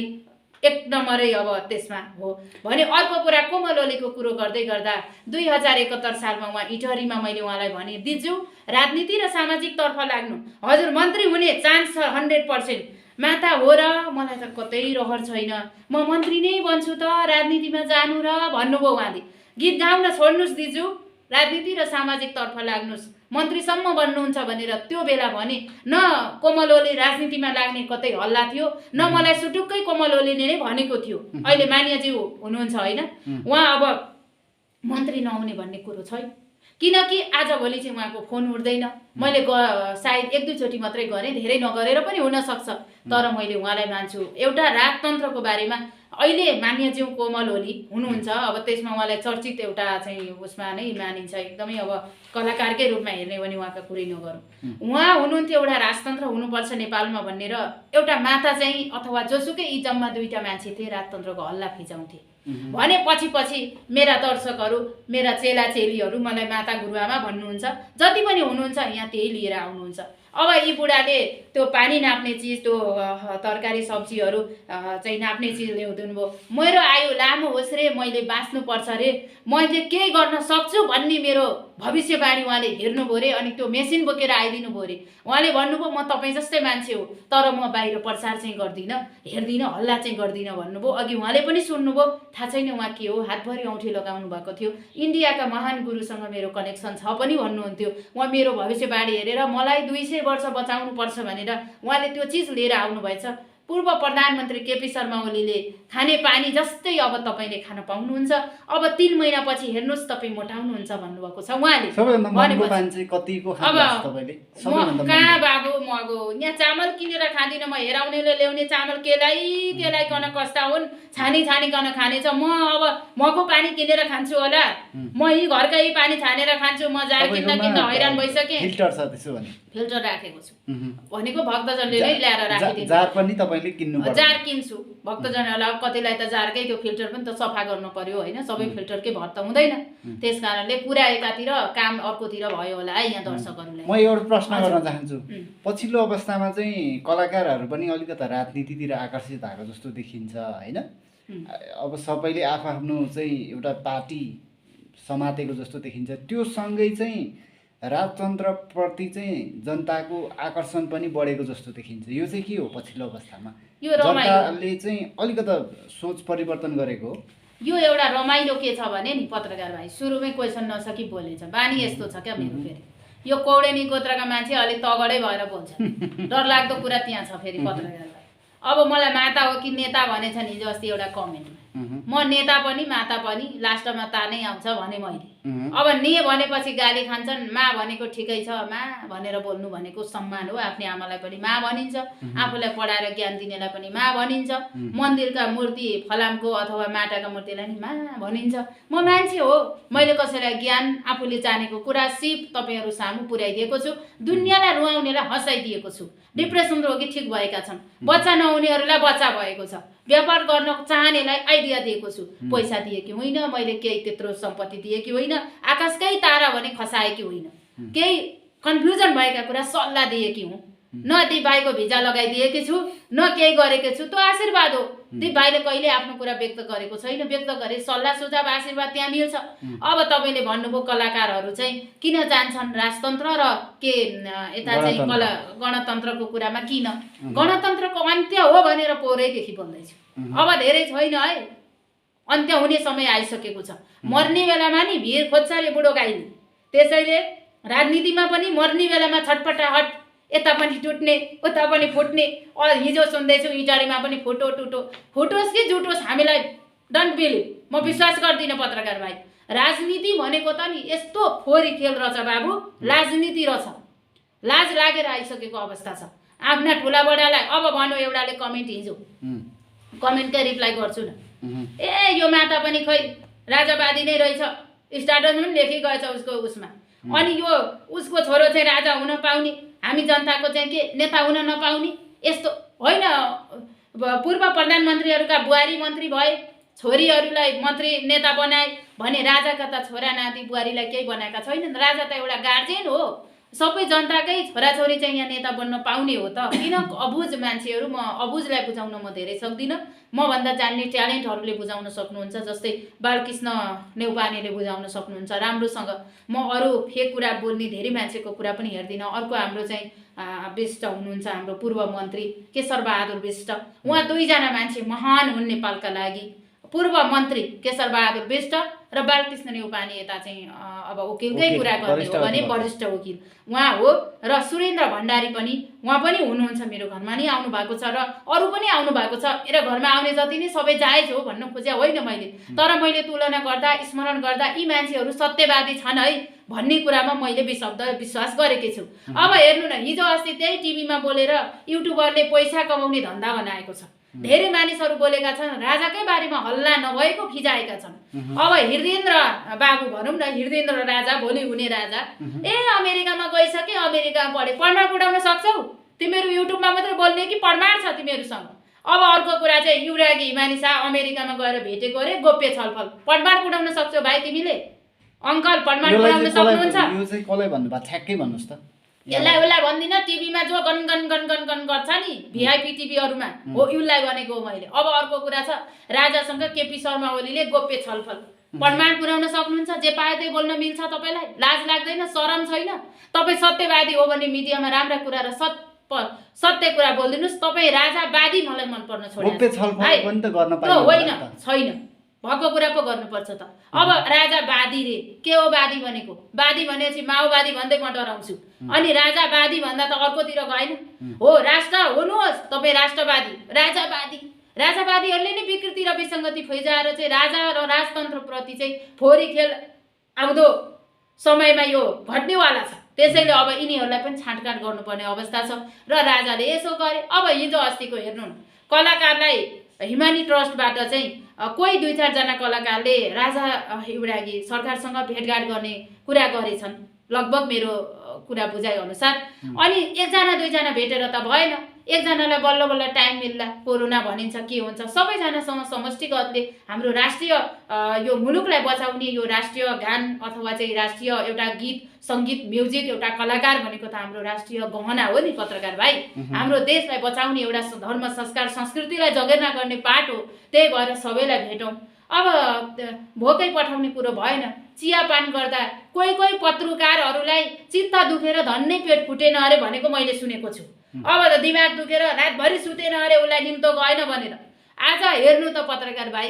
एक नम्बरै अब त्यसमा हो भने। अर्को कुरा, कोमल ओलीको कुरो गर्दै गर्दा 2071 सालमा उहाँ इटहरीमा मैले उहाँलाई भने, दिजु राजनीति र सामाजिक तर्फ लाग्नु, हजुर मन्त्री हुने चान्स छ 100%, माता हो र मलाई त कतै रहर छैन, म मन्त्री नै बन्छु त, राजनीतिमा जानु र भन्नुभयो उहाँले। गीत गाउन छोड्नुहोस् दिजु, राजनीति र सामाजिक तर्फ लाग्नुहोस्, मन्त्रीसम्म बन्नुहुन्छ भनेर त्यो बेला भने। न कोमल ओली राजनीतिमा लाग्ने कतै हल्ला थियो, न मलाई सुटुक्कै कोमल ओलीले नै भनेको थियो। अहिले मान्यज्यू हुनुहुन्छ होइन, उहाँ अब मन्त्री नहुने भन्ने कुरो छैन, किनकि आजभोलि चाहिँ उहाँको फोन उठ्दैन। मैले सायद 1-2 चोटि मात्रै गरेँ, धेरै नगरेर पनि हुनसक्छ, तर मैले उहाँलाई मान्छु। एउटा राजतन्त्रको बारेमा अहिले मान्यज्यू कोमल ओली हुनुहुन्छ, अब त्यसमा उहाँलाई चर्चित एउटा चाहिँ उसमा नै मानिन्छ, एकदमै अब कलाकारकै रूपमा हेर्ने भने उहाँका कुरै नगरौँ। उहाँ हुनुहुन्थ्यो एउटा राजतन्त्र हुनुपर्छ नेपालमा भन्ने, र एउटा माता चाहिँ अथवा जोसुकै यी जम्मा 2टा मान्छे थिए राजतन्त्रको हल्ला फिजाउँथे भने। पछि मेरा दर्शकहरू, मेरा चेला चेलीहरू मलाई माता गुरुआमा भन्नुहुन्छ, जति पनि हुनुहुन्छ यहाँ त्यही लिएर आउनुहुन्छ। अब यी बुढाले त्यो पानी नाप्ने चिज, त्यो तरकारी सब्जीहरू चाहिँ नाप्ने चिज ल्याउँदिनु भयो, मेरो आयु लामो होस् रे, मैले बाँच्नुपर्छ रे, मैले केही गर्न सक्छु भन्ने मेरो भविष्यवाणी उहाँले हेर्नुभयो रे, अनि त्यो मेसिन बोकेर आइदिनु भयो रे। उहाँले भन्नुभयो, म तपाईँ जस्तै मान्छे हो, तर म बाहिर प्रचार चाहिँ गर्दिनँ, हेर्दिनँ, हल्ला चाहिँ गर्दिनँ भन्नुभयो। अघि उहाँले पनि सुन्नुभयो, थाहा छैन उहाँ के हो, हातभरि औँठी लगाउनु भएको थियो। इन्डियाका महान गुरुसँग मेरो कनेक्सन छ पनि भन्नुहुन्थ्यो। उहाँ मेरो भविष्यवाणी हेरेर मलाई 200 वर्ष बचाउनु पर्छ भनेर उहाँले त्यो चिज लिएर आउनुभएछ। पूर्व प्रधानमन्त्री केपी शर्मा ओलीले खाने पानी जस्तै अब तपाईँले खान पाउनुहुन्छ। अब 3 महिनापछि हेर्नुहोस् तपाईँ मोटाउनुहुन्छ भन्नुभएको छ उहाँले। सबैभन्दा महँगो भनेपछि पानी चाहिँ कतिको अब खानुहुन्छ तपाईँले? म सबैभन्दा कहाँ महँगो बाबु म अब यहाँ चामल किनेर खाँदिनँ, म हेराउनेले ल्याउने चामल केलाइकन कस्ता हुन्, छानिकन खाने छ। म अब मको पानी किनेर खान्छु होला, म यी घरकै पानी छानेर खान्छु। म जार किन्दा हैरान भइसकेँ। फिल्टर छ त्यसो भने? फिल्टर राखेको छु भनेको भक्तजनले नै ल्याएर राखिदिनु। जार पनि तपाईँले किन्नु पर्छ? जार किन्छु भक्तजनहरूलाई। अब कतिलाई त जारकै त्यो फिल्टर पनि त सफा गर्नु पर्यो होइन, सबै फिल्टरकै भर त हुँदैन। त्यस कारणले कुरा एकातिर काम अर्कोतिर भयो होला है यहाँ दर्शकहरूलाई। म एउटा प्रश्न गर्न चाहन्छु। पछिल्लो अवस्थामा चाहिँ कलाकारहरू पनि अलिकता राजनीतितिर आकर्षित भएको जस्तो देखिन्छ होइन? अब सबैले आफ्नो चाहिँ एउटा पार्टी समातेको जस्तो देखिन्छ। त्यो सँगै चाहिँ राजतन्त्रप्रति चाहिँ जनताको आकर्षण पनि बढेको जस्तो देखिन्छ। यो चाहिँ के हो पछिल्लो अवस्थामा? यो रमाइलो जनताले चाहिँ अलिकता सोच परिवर्तन गरेको हो? यो एउटा रमाइलो के छ भने नि पत्रकार भाइ, सुरुमै क्वेसन नसकी बोलेछ। बानी यस्तो छ क्या मेरो, फेरि यो कौडेनी गोत्रका मान्छे अलिक तगडै भएर बोल्छ। डरलाग्दो कुरा त्यहाँ छ फेरि पत्रकार भाइ। अब मलाई माता हो कि नेता भनेछ नि हिजो अस्ति एउटा कमेन्टमा। म नेता पनि माता पनि, लास्टमा ता नै आउँछ भने मैले। अब ने भनेपछि गाली खान्छन्, मा भनेको ठिकै छ, मा भनेर बोल्नु भनेको सम्मान हो। आफ्नै आमालाई पनि मा भनिन्छ, आफूलाई पढाएर ज्ञान दिनेलाई पनि मा भनिन्छ, मन्दिरका मूर्ति फलामको अथवा माटाका मूर्तिलाई नि मा भनिन्छ। म मान्छे हो, मैले कसैलाई ज्ञान आफूले जानेको कुरा सिप तपाईँहरू सामु पुर्याइदिएको छु। दुनियाँलाई रुवाउनेलाई हँसाइदिएको छु। डिप्रेसन रोगी ठिक भएका छन्, बच्चा नहुनेहरूलाई बच्चा भएको छ, व्यापार गर्न चाहनेलाई आइडिया दिएको छु। पैसा दिएकी होइन मैले, केही त्यत्रो सम्पत्ति दिएकी होइन, आकाशकै तारा भने खसाएकी होइन, केही कन्फ्युजन भएका कुरा सल्लाह दिएकी हुँ। न दिप भाइको भिजा लगाइदिएकी छु, न केही गरेकी छु। त्यो आशीर्वाद हो। दिप भाइले कहिले आफ्नो कुरा व्यक्त गरेको छैन, व्यक्त गरे सल्लाह सुझाव आशीर्वाद त्यहाँ मिल्छ। अब तपाईँले भन्नुभयो कलाकारहरू चाहिँ किन जान्छन् राजतन्त्र र के यता चाहिँ गणतन्त्रको कुरामा किन? गणतन्त्रको अन्त्य हो भनेर पोहोरैदेखि बोल्दैछु। अब धेरै छैन है, अन्त्य हुने समय आइसकेको छ। मर्ने बेलामा नि भिर खोज्छ रे बुढो गाईले। त्यसैले राजनीतिमा पनि मर्ने बेलामा छटपटाहट, यता पनि टुट्ने उता पनि फुट्ने। हिजो सुन्दैछु इटारीमा पनि फुटोस् कि जुटोस् हामीलाई डोन्ट बिलिभ, म विश्वास गर्दिनँ पत्रकार भाइ। राजनीति भनेको त नि यस्तो फोरी खेल रहेछ बाबु, राजनीति रहेछ। लाज लागेर आइसकेको अवस्था छ। आफ्ना ठुला बडालाई अब भन्यो एउटाले कमेन्ट, हिजो कमेन्टकै रिप्लाई गर्छु न, ए यो माता पनि खै राजावादी नै रहेछ, स्टाटस पनि लेखि गएछ उसको उसमा। अनि यो उसको छोरो चाहिँ राजा हुन पाउने, हामी जनताको चाहिँ के नेता हुन नपाउने? यस्तो होइन। पूर्व प्रधानमन्त्रीहरूका बुहारी मन्त्री भए, छोरीहरूलाई मन्त्री नेता बनाए भने राजाका त छोरा नाति बुहारीलाई केही बनाएका छैनन्। राजा त एउटा गार्जियन हो, सबै जनताकै छोराछोरी चाहिँ यहाँ नेता बन्न पाउने हो त। किन अबुझ मान्छेहरू, म अबुझलाई बुझाउन म धेरै सक्दिनँ, मभन्दा जान्ने ट्यालेन्टहरूले बुझाउन सक्नुहुन्छ। जस्तै बालकृष्ण नेउपानेले बुझाउन सक्नुहुन्छ राम्रोसँग। म अरू फेक कुरा बोल्ने धेरै मान्छेको कुरा पनि हेर्दिनँ। अर्को हाम्रो चाहिँ विष्ट हुनुहुन्छ, हाम्रो पूर्व मन्त्री केशर बहादुर विष्ट। उहाँ दुईजना मान्छे महान हुन् नेपालका लागि। पूर्व मन्त्री केशर बहादुर विष्ट र बालकृष्ण नेउपाने यता चाहिँ अब वकिलकै कुरा गर्ने हो भने वरिष्ठ वकिल उहाँ हो। र सुरेन्द्र भण्डारी पनि, उहाँ पनि हुनुहुन्छ, मेरो घरमा नि आउनु भएको छ र अरू पनि आउनु भएको छ। मेरो घरमा आउने जति नै सबै जायज हो भन्नु खोजे होइन मैले, तर मैले तुलना गर्दा स्मरण गर्दा यी मान्छेहरू सत्यवादी छन् है भन्ने कुरामा मैले विश्वास गरेकी छु। अब हेर्नु न, हिजो अस्ति त्यही टिभीमा बोलेर युट्युबरले पैसा कमाउने धन्दा बनाएको छ। धेरै मानिसहरू बोलेका छन्, राजाकै बारेमा हल्ला नभएको फिजाएका छन्। अब हृदेन्द्र बाबु भनौँ न, हृदेन्द्र राजा, भोलि हुने राजा, ए अमेरिकामा गइसके, अमेरिकामा पढे, प्रमाण उठाउन सक्छौ? तिमीहरू युट्युबमा मात्रै बोल्ने कि प्रमाण छ तिमीहरूसँग? अब अर्को कुरा चाहिँ युवरागी हिमानी शाह अमेरिकामा गएर भेटेको अरे, गोप्य छलफल, प्रमाण उठाउन सक्छौ भाइ तिमीले? अङ्कल प्रमाण उठाउन सक्नुहुन्छ? यो चाहिँ कसलाई भन्नुभयो ठ्याक्कै भन्नुहोस् त। यसलाई उसलाई भन्दिनँ, टिभीमा जो gun gun gun gun gun गर्छ नि भिआइपी टिभीहरूमा हो, उसलाई भनेको हो मैले। अब अर्को कुरा छ, राजासँग केपी शर्मा ओलीले गोप्य छलफल, प्रमाण पुर्याउन सक्नुहुन्छ? जे पाए त्यही बोल्न मिल्छ तपाईँलाई? लाज लाग्दैन? शरम छैन? तपाईँ सत्यवादी हो भने मिडियामा राम्रा कुरा र सत्य कुरा बोलिदिनुहोस्। तपाईँ राजावादी मलाई मन पर्न छोड्नु गोप्य छलफल पनि त गर्न पाइन्छ होइन, छैन। भएको कुरा पो गर्नुपर्छ त। अब राजा वादी रे, के हो वादी भनेको? वादी भनेपछि माओवादी भन्दै म डराउँछु, अनि राजा वादी भन्दा त अर्कोतिर गएन हो। राष्ट्र हुनुहोस् तपाईँ राष्ट्रवादी, राजावादी। राजावादीहरूले नै विकृति र विसङ्गति फैजाएर चाहिँ राजा र राजतन्त्रप्रति चाहिँ फोहोरी खेल आउँदो समयमा यो घट्नेवाला छ। त्यसैले अब यिनीहरूलाई पनि छाँटकाट गर्नुपर्ने अवस्था छ र राजाले यसो गरे। अब हिजो अस्तिको हेर्नु न, कलाकारलाई हिमानी ट्रस्टबाट चाहिँ कोही 2-4 जना कलाकारले राजा हिउडागी सरकारसँग भेटघाट गर्ने कुरा गरेछन्, लगभग मेरो कुरा बुझाइ अनुसार। अनि 1-2 भेटेर त भएन, एकजनालाई बल्ल बल्ल टाइम मिल्ला, कोरोना भनिन्छ के हुन्छ, सबैजनासँग समष्टिगतले हाम्रो राष्ट्रिय यो मुलुकलाई बचाउने यो राष्ट्रिय गान अथवा चाहिँ राष्ट्रिय एउटा गीत सङ्गीत म्युजिक एउटा कलाकार भनेको त हाम्रो राष्ट्रिय गहना हो नि पत्रकार भाइ। हाम्रो देशलाई बचाउने एउटा धर्म संस्कार संस्कृतिलाई जगेर्ना गर्ने पाठ हो। त्यही भएर सबैलाई भेटौँ। अब भोकै पठाउने कुरो भएन। चियापान गर्दा कोही कोही पत्रकारहरूलाई चित्त दुखेर धन्नै पेट फुटेन अरे भनेको मैले सुनेको छु। अब त दिमाग दुखेर रातभरि सुतेन अरे उसलाई निम्तो गएन भनेर। आज हेर्नु त पत्रकार भाइ,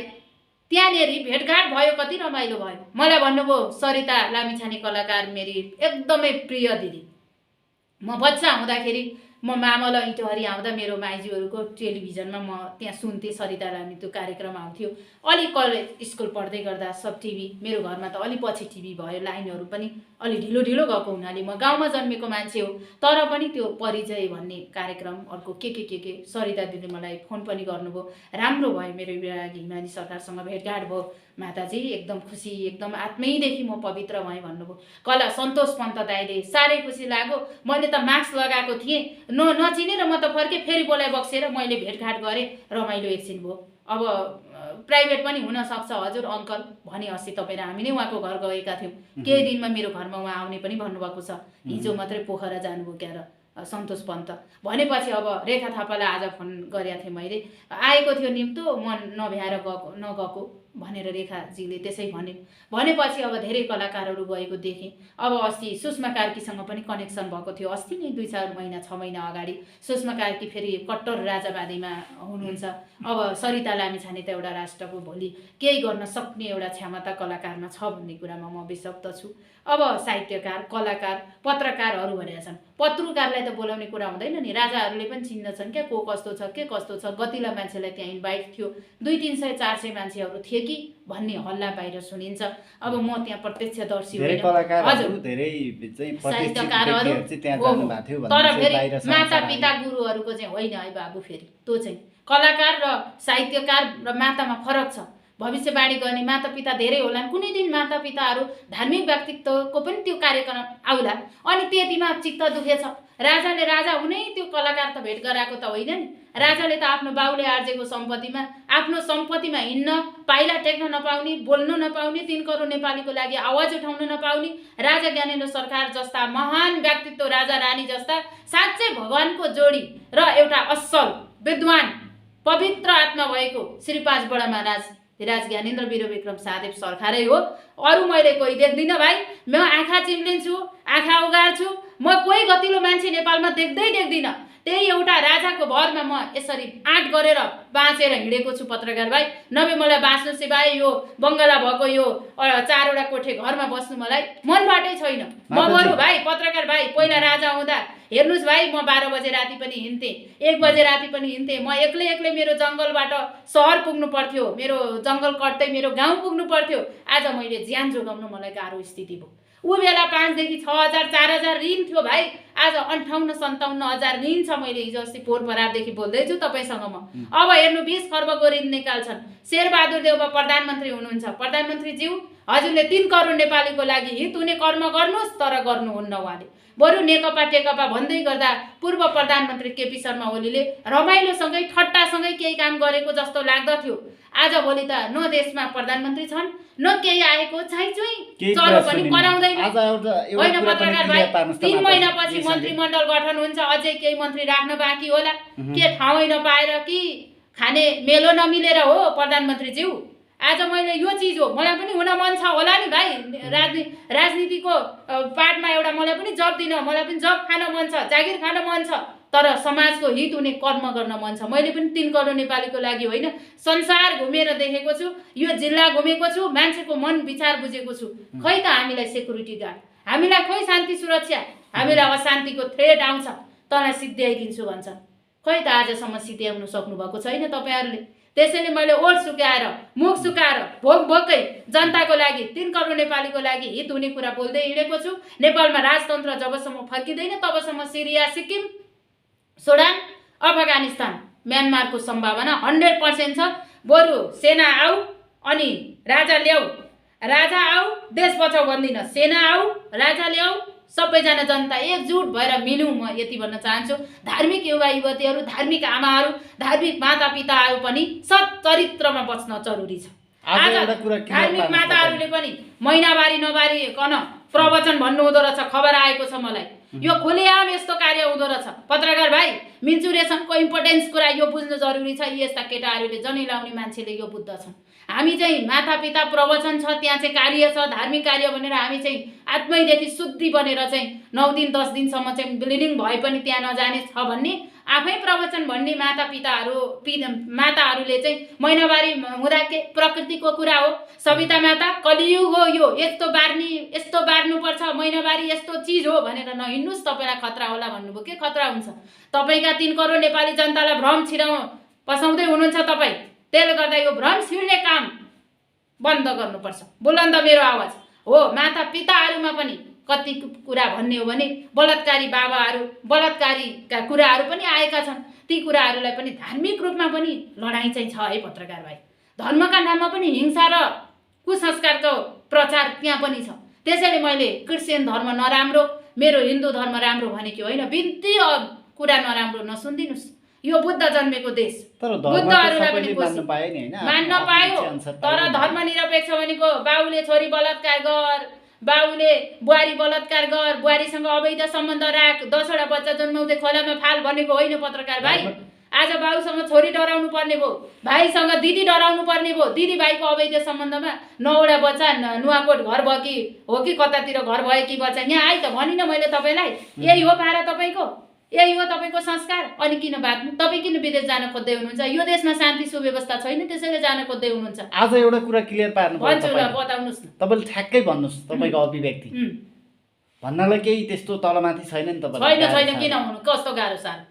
त्यहाँनेरि भेटघाट भयो, कति रमाइलो भयो। मलाई भन्नुभयो सरिता लामिछाने कलाकार मेरी एकदमै प्रिय दिदी। म बच्चा हुँदाखेरि म मामल इटहरी आउँदा मेरो माइजूहरूको टेलिभिजनमा म त्यहाँ सुन्थेँ, सरिता लामी त्यो कार्यक्रम आउँथ्यो। अलि कलेज स्कुल पढ्दै गर्दा सब टिभी, मेरो घरमा त अलि पछि टिभी भयो, लाइनहरू पनि अलि ढिलो ढिलो गएको हुनाले म गाउँमा जन्मेको मान्छे हो, तर पनि त्यो परिचय भन्ने कार्यक्रम अर्को के सरिता दिदीले मलाई फोन पनि गर्नुभयो। राम्रो भयो, मेरो हिमानी सरकारसँग भेटघाट भयो माताजी, एकदम खुसी, एकदम आत्मैदेखि म पवित्र भएँ भन्नुभयो। कला सन्तोष पन्त दाइले साह्रै खुसी लाग्यो। मैले त मास्क लगाएको थिएँ, नचिनेर म त फर्केँ, फेरि बोलाइ बक्सेर मैले भेटघाट गरेँ, रमाइलो एकछिन भयो। अब प्राइभेट पनि हुनसक्छ हजुर अङ्कल भने अस्ति तपाईँ र हामी नै उहाँको घर गएका थियौँ। केही दिनमा मेरो घरमा उहाँ आउने पनि भन्नुभएको छ। हिजो मात्रै पोखरा जानुभयो क्या र सन्तोष पन्त भनेपछि अब रेखा थापालाई आज फोन गरेको थिएँ मैले, आएको थियो निम्तो, म नभ्याएर नगएको भनेर रेखाजीले त्यसै भनेपछि अब धेरै कलाकारहरू गएको देखेँ। अब अस्ति सुषमा कार्कीसँग पनि कनेक्सन भएको थियो, अस्ति नै 2-4 महिना 6 महिना अगाडि। सुषमा कार्की फेरि कट्टर राजावादीमा हुनुहुन्छ। अब सरिता लामिछाने त एउटा राष्ट्रको भोलि केही गर्न सक्ने एउटा क्षमता कलाकारमा छ भन्ने कुरामा म विश्वस्त छु। अब साहित्यकार, कलाकार, पत्रकारहरू भनेका छन्। पत्रकारलाई त बोलाउने कुरा हुँदैन नि, राजाहरूले पनि चिन्दछन् क्या को कस्तो छ के कस्तो छ। गतिला मान्छेलाई त्यहाँ इन्भाइट थियो, 200-300-400 मान्छेहरू थिए कि भन्ने हल्ला बाहिर सुनिन्छ। अब म त्यहाँ प्रत्यक्षदर्शी होइन, साहित्यकारहरू तर फेरि माता पिता गुरुहरूको चाहिँ होइन है बाबु। फेरि त्यो चाहिँ कलाकार र साहित्यकार र मातामा फरक छ। भविष्यवाणी गर्ने माता पिता धेरै होलान्, कुनै दिन माता पिताहरू धार्मिक व्यक्तित्वको पनि त्यो कार्यक्रम आउला, अनि त्यतिमा चित्त दुखेछ। राजाले राजा हुनै त्यो कलाकार त भेट गराएको त होइन नि। राजाले त आफ्नो बाउले आर्जेको सम्पत्तिमा, आफ्नो सम्पत्तिमा हिँड्न, पाइला टेक्न नपाउने, बोल्न नपाउने, 3 करोड नेपालीको लागि आवाज उठाउन नपाउने राजा ज्ञानेन्द्र सरकार जस्ता महान व्यक्तित्व, राजा रानी जस्ता साँच्चै भगवानको जोडी र एउटा असल विद्वान पवित्र आत्मा भएको श्री 5 बडा महाराज राज ज्ञानेन्द्र वीर विक्रम साहदेव सरकारै हो। अरू मैले कोही देख्दिनँ भाइ। म आँखा चिम्लिन्छु, आँखा उगार्छु, म कोही गतिलो मान्छे नेपालमा देख्दिनँ। त्यही एउटा राजाको भरमा म यसरी आँट गरेर बाँचेर हिँडेको छु पत्रकार भाइ। नभए मलाई बाँच्नु सिवाय यो बङ्गला भएको यो 4वटा कोठे घरमा बस्नु मलाई मनबाटै छैन। म बरु भाइ पत्रकार भाइ पहिला राजा हुँदा हेर्नुहोस् भाइ, म 12 बजे राति पनि हिँड्थेँ, 1 बजे राति पनि हिँड्थेँ। म एक्लै मेरो जङ्गलबाट सहर पुग्नु पर्थ्यो, मेरो जङ्गल कट्दै मेरो गाउँ पुग्नु पर्थ्यो। आज मैले ज्यान जोगाउन मलाई गाह्रो स्थिति भयो। ऊ बेला 5 देखि 6,000 4,000 ऋण थियो भाइ, आज 58-57 हजार ऋण छ। मैले हिजो अस्ति पोहोर परारदेखि बोल्दैछु तपाईँसँग म। अब हेर्नु 20 खर्बको ऋण निकाल्छन्। शेरबहादुर देउवा प्रधानमन्त्री हुनुहुन्छ। प्रधानमन्त्रीज्यू हजुरले 3 करोड नेपालीको लागि हित हुने कर्म गर्नुहोस्, तर गर्नुहुन्न उहाँले। बरु नेकपा टेकपा भन्दै गर्दा पूर्व प्रधानमन्त्री केपी शर्मा ओलीले रमाइलोसँगै ठट्टासँगै केही काम गरेको जस्तो लाग्दथ्यो। आज भोलि त न देशमा प्रधानमन्त्री छन्, न केही आएको छाइचुई चलो पनि कराउँदैन। होइन पत्रकार भाइ, 3 महिनापछि मन्त्रीमण्डल गठन हुन्छ, अझै केही मन्त्री राख्न बाँकी होला। के ठाउँै नपाएर कि खाने मेलो नमिलेर हो प्रधानमन्त्रीज्यू? आज मैले यो चिज हो, मलाई पनि हुन मन छ होला नि भाइ। राजनीतिको पार्टमा एउटा मलाई पनि जब दिन, मलाई पनि जब खान मन छ, जागिर खान मन छ। तर समाजको हित हुने कर्म गर्न मन छ। मैले पनि 3 करोड नेपालीको लागि होइन, संसार घुमेर देखेको छु, यो जिल्ला घुमेको छु, मान्छेको मन विचार बुझेको छु। खै त हामीलाई सेक्युरिटी गार्ड, हामीलाई खै शान्ति सुरक्षा, हामीलाई अशान्तिको थ्रेट आउँछ तँलाई सिद्ध्याइदिन्छु भन्छ। खै त आजसम्म सिद्ध्याउनु सक्नुभएको छैन तपाईँहरूले। त्यसैले मैले ओठ सुकाएर मुख सुकाएर भोकै जनताको लागि 3 करोड नेपालीको लागि हित हुने कुरा बोल्दै हिँडेको छु। नेपालमा राजतन्त्र जबसम्म फर्किँदैन तबसम्म सिरिया, सिक्किम, सुडान, अफगानिस्तान, म्यानमारको सम्भावना 100% छ। बरु सेना आऊ अनि राजा ल्याऊ, राजा आऊ देश बचाऊ भन्दिनँ, सेना आऊ राजा ल्याऊ, सबैजना जनता एकजुट भएर मिलौँ। म यति भन्न चाहन्छु। धार्मिक युवा युवतीहरू, धार्मिक आमाहरू, धार्मिक मातापिताहरू पनि सच्चरित्रमा बच्न जरुरी छ। आज धार्मिक माताहरूले पनि महिनावारी नबारीकन प्रवचन भन्नु हुँदो रहेछ, खबर आएको छ मलाई। यो खुलेआम यस्तो कार्य हुँदो रहेछ। पत्रकार भाइ, मेन्सुरेसनको इम्पोर्टेन्स कुरा यो बुझ्नु जरुरी छ। यस्ता केटाहरूले जनै लाउने मान्छेले यो बुझ्दछन्। हामी चाहिँ मातापिता प्रवचन छ, त्यहाँ चाहिँ कार्य छ, धार्मिक कार्य भनेर हामी चाहिँ आत्मैदेखि शुद्धि बनेर चाहिँ 9 दिन 10 दिनसम्म चाहिँ ब्लिडिङ भए पनि त्यहाँ नजाने छ भन्ने आफै प्रवचन भन्ने माताहरूले चाहिँ महिनावारी हुँदा के प्रकृतिको कुरा हो। सविता माता कलियुग हो, यो यस्तो बार्नुपर्छ, महिनावारी यस्तो चिज हो भनेर नहिँड्नुहोस्, तपाईँलाई खतरा होला भन्नुभयो। के खतरा हुन्छ? तपाईँका 3 करोड नेपाली जनतालाई भ्रम पसाउँदै हुनुहुन्छ तपाईँ। त्यसले गर्दा यो भ्रम छिर्ने काम बन्द गर्नुपर्छ। बुलन्द मेरो आवाज हो। माता पिताहरूमा पनि कति कुरा भन्ने हो भने बलात्कारी बाबाहरू, बलात्कारीका कुराहरू पनि आएका छन्। ती कुराहरूलाई पनि धार्मिक रूपमा पनि लडाइँ चाहिँ छ है पत्रकार भाइ। धर्मका नाममा पनि हिंसा र कुसंस्कारको प्रचार त्यहाँ पनि छ। त्यसैले मैले क्रिस्चियन धर्म नराम्रो, मेरो हिन्दू धर्म राम्रो भनेको होइन। बिन्ती कुरा नराम्रो नसुनिदिनुहोस्। यो बुद्ध जन्मेको देश, बुद्धहरूलाई पनि मान्न पायो। तर धर्मनिरपेक्ष भनेको बाउले छोरी बलात्कार गर, बाउले बुहारी बलात्कार गर, बुहारीसँग अवैध सम्बन्ध राख, 10वटा बच्चा जन्माउँदै खोलामा फाल भनेको होइन पत्रकार भाइ। आज बाउसँग छोरी डराउनु पर्ने भयो, भाइसँग दिदी डराउनु पर्ने भयो। दिदी भाइको अवैध सम्बन्धमा 9वटा बच्चा नुवाकोट घर भयो कि हो कि कतातिर घर भयो कि बच्चा यहाँ आइ त भनिनँ मैले तपाईँलाई। यही हो पारा तपाईँको, यही हो तपाईँको संस्कार। अनि किन बाँच्नु? तपाईँ किन विदेश जान खोज्दै हुनुहुन्छ? यो देशमा शान्ति सुव्यवस्था छैन, त्यसैले जान खोज्दै हुनुहुन्छ। आज एउटा कुरा क्लियर पार्नु पर्छ। भन्छु ल, बताउनुहोस् न। तपाईँले ठ्याक्कै भन्नुहोस् तपाईँको अभिव्यक्ति भन्नलाई केही त्यस्तो तलमाथि छैन नि तपाईँलाई? छैन। किन हुनु? कस्तो गाह्रो साह्रो?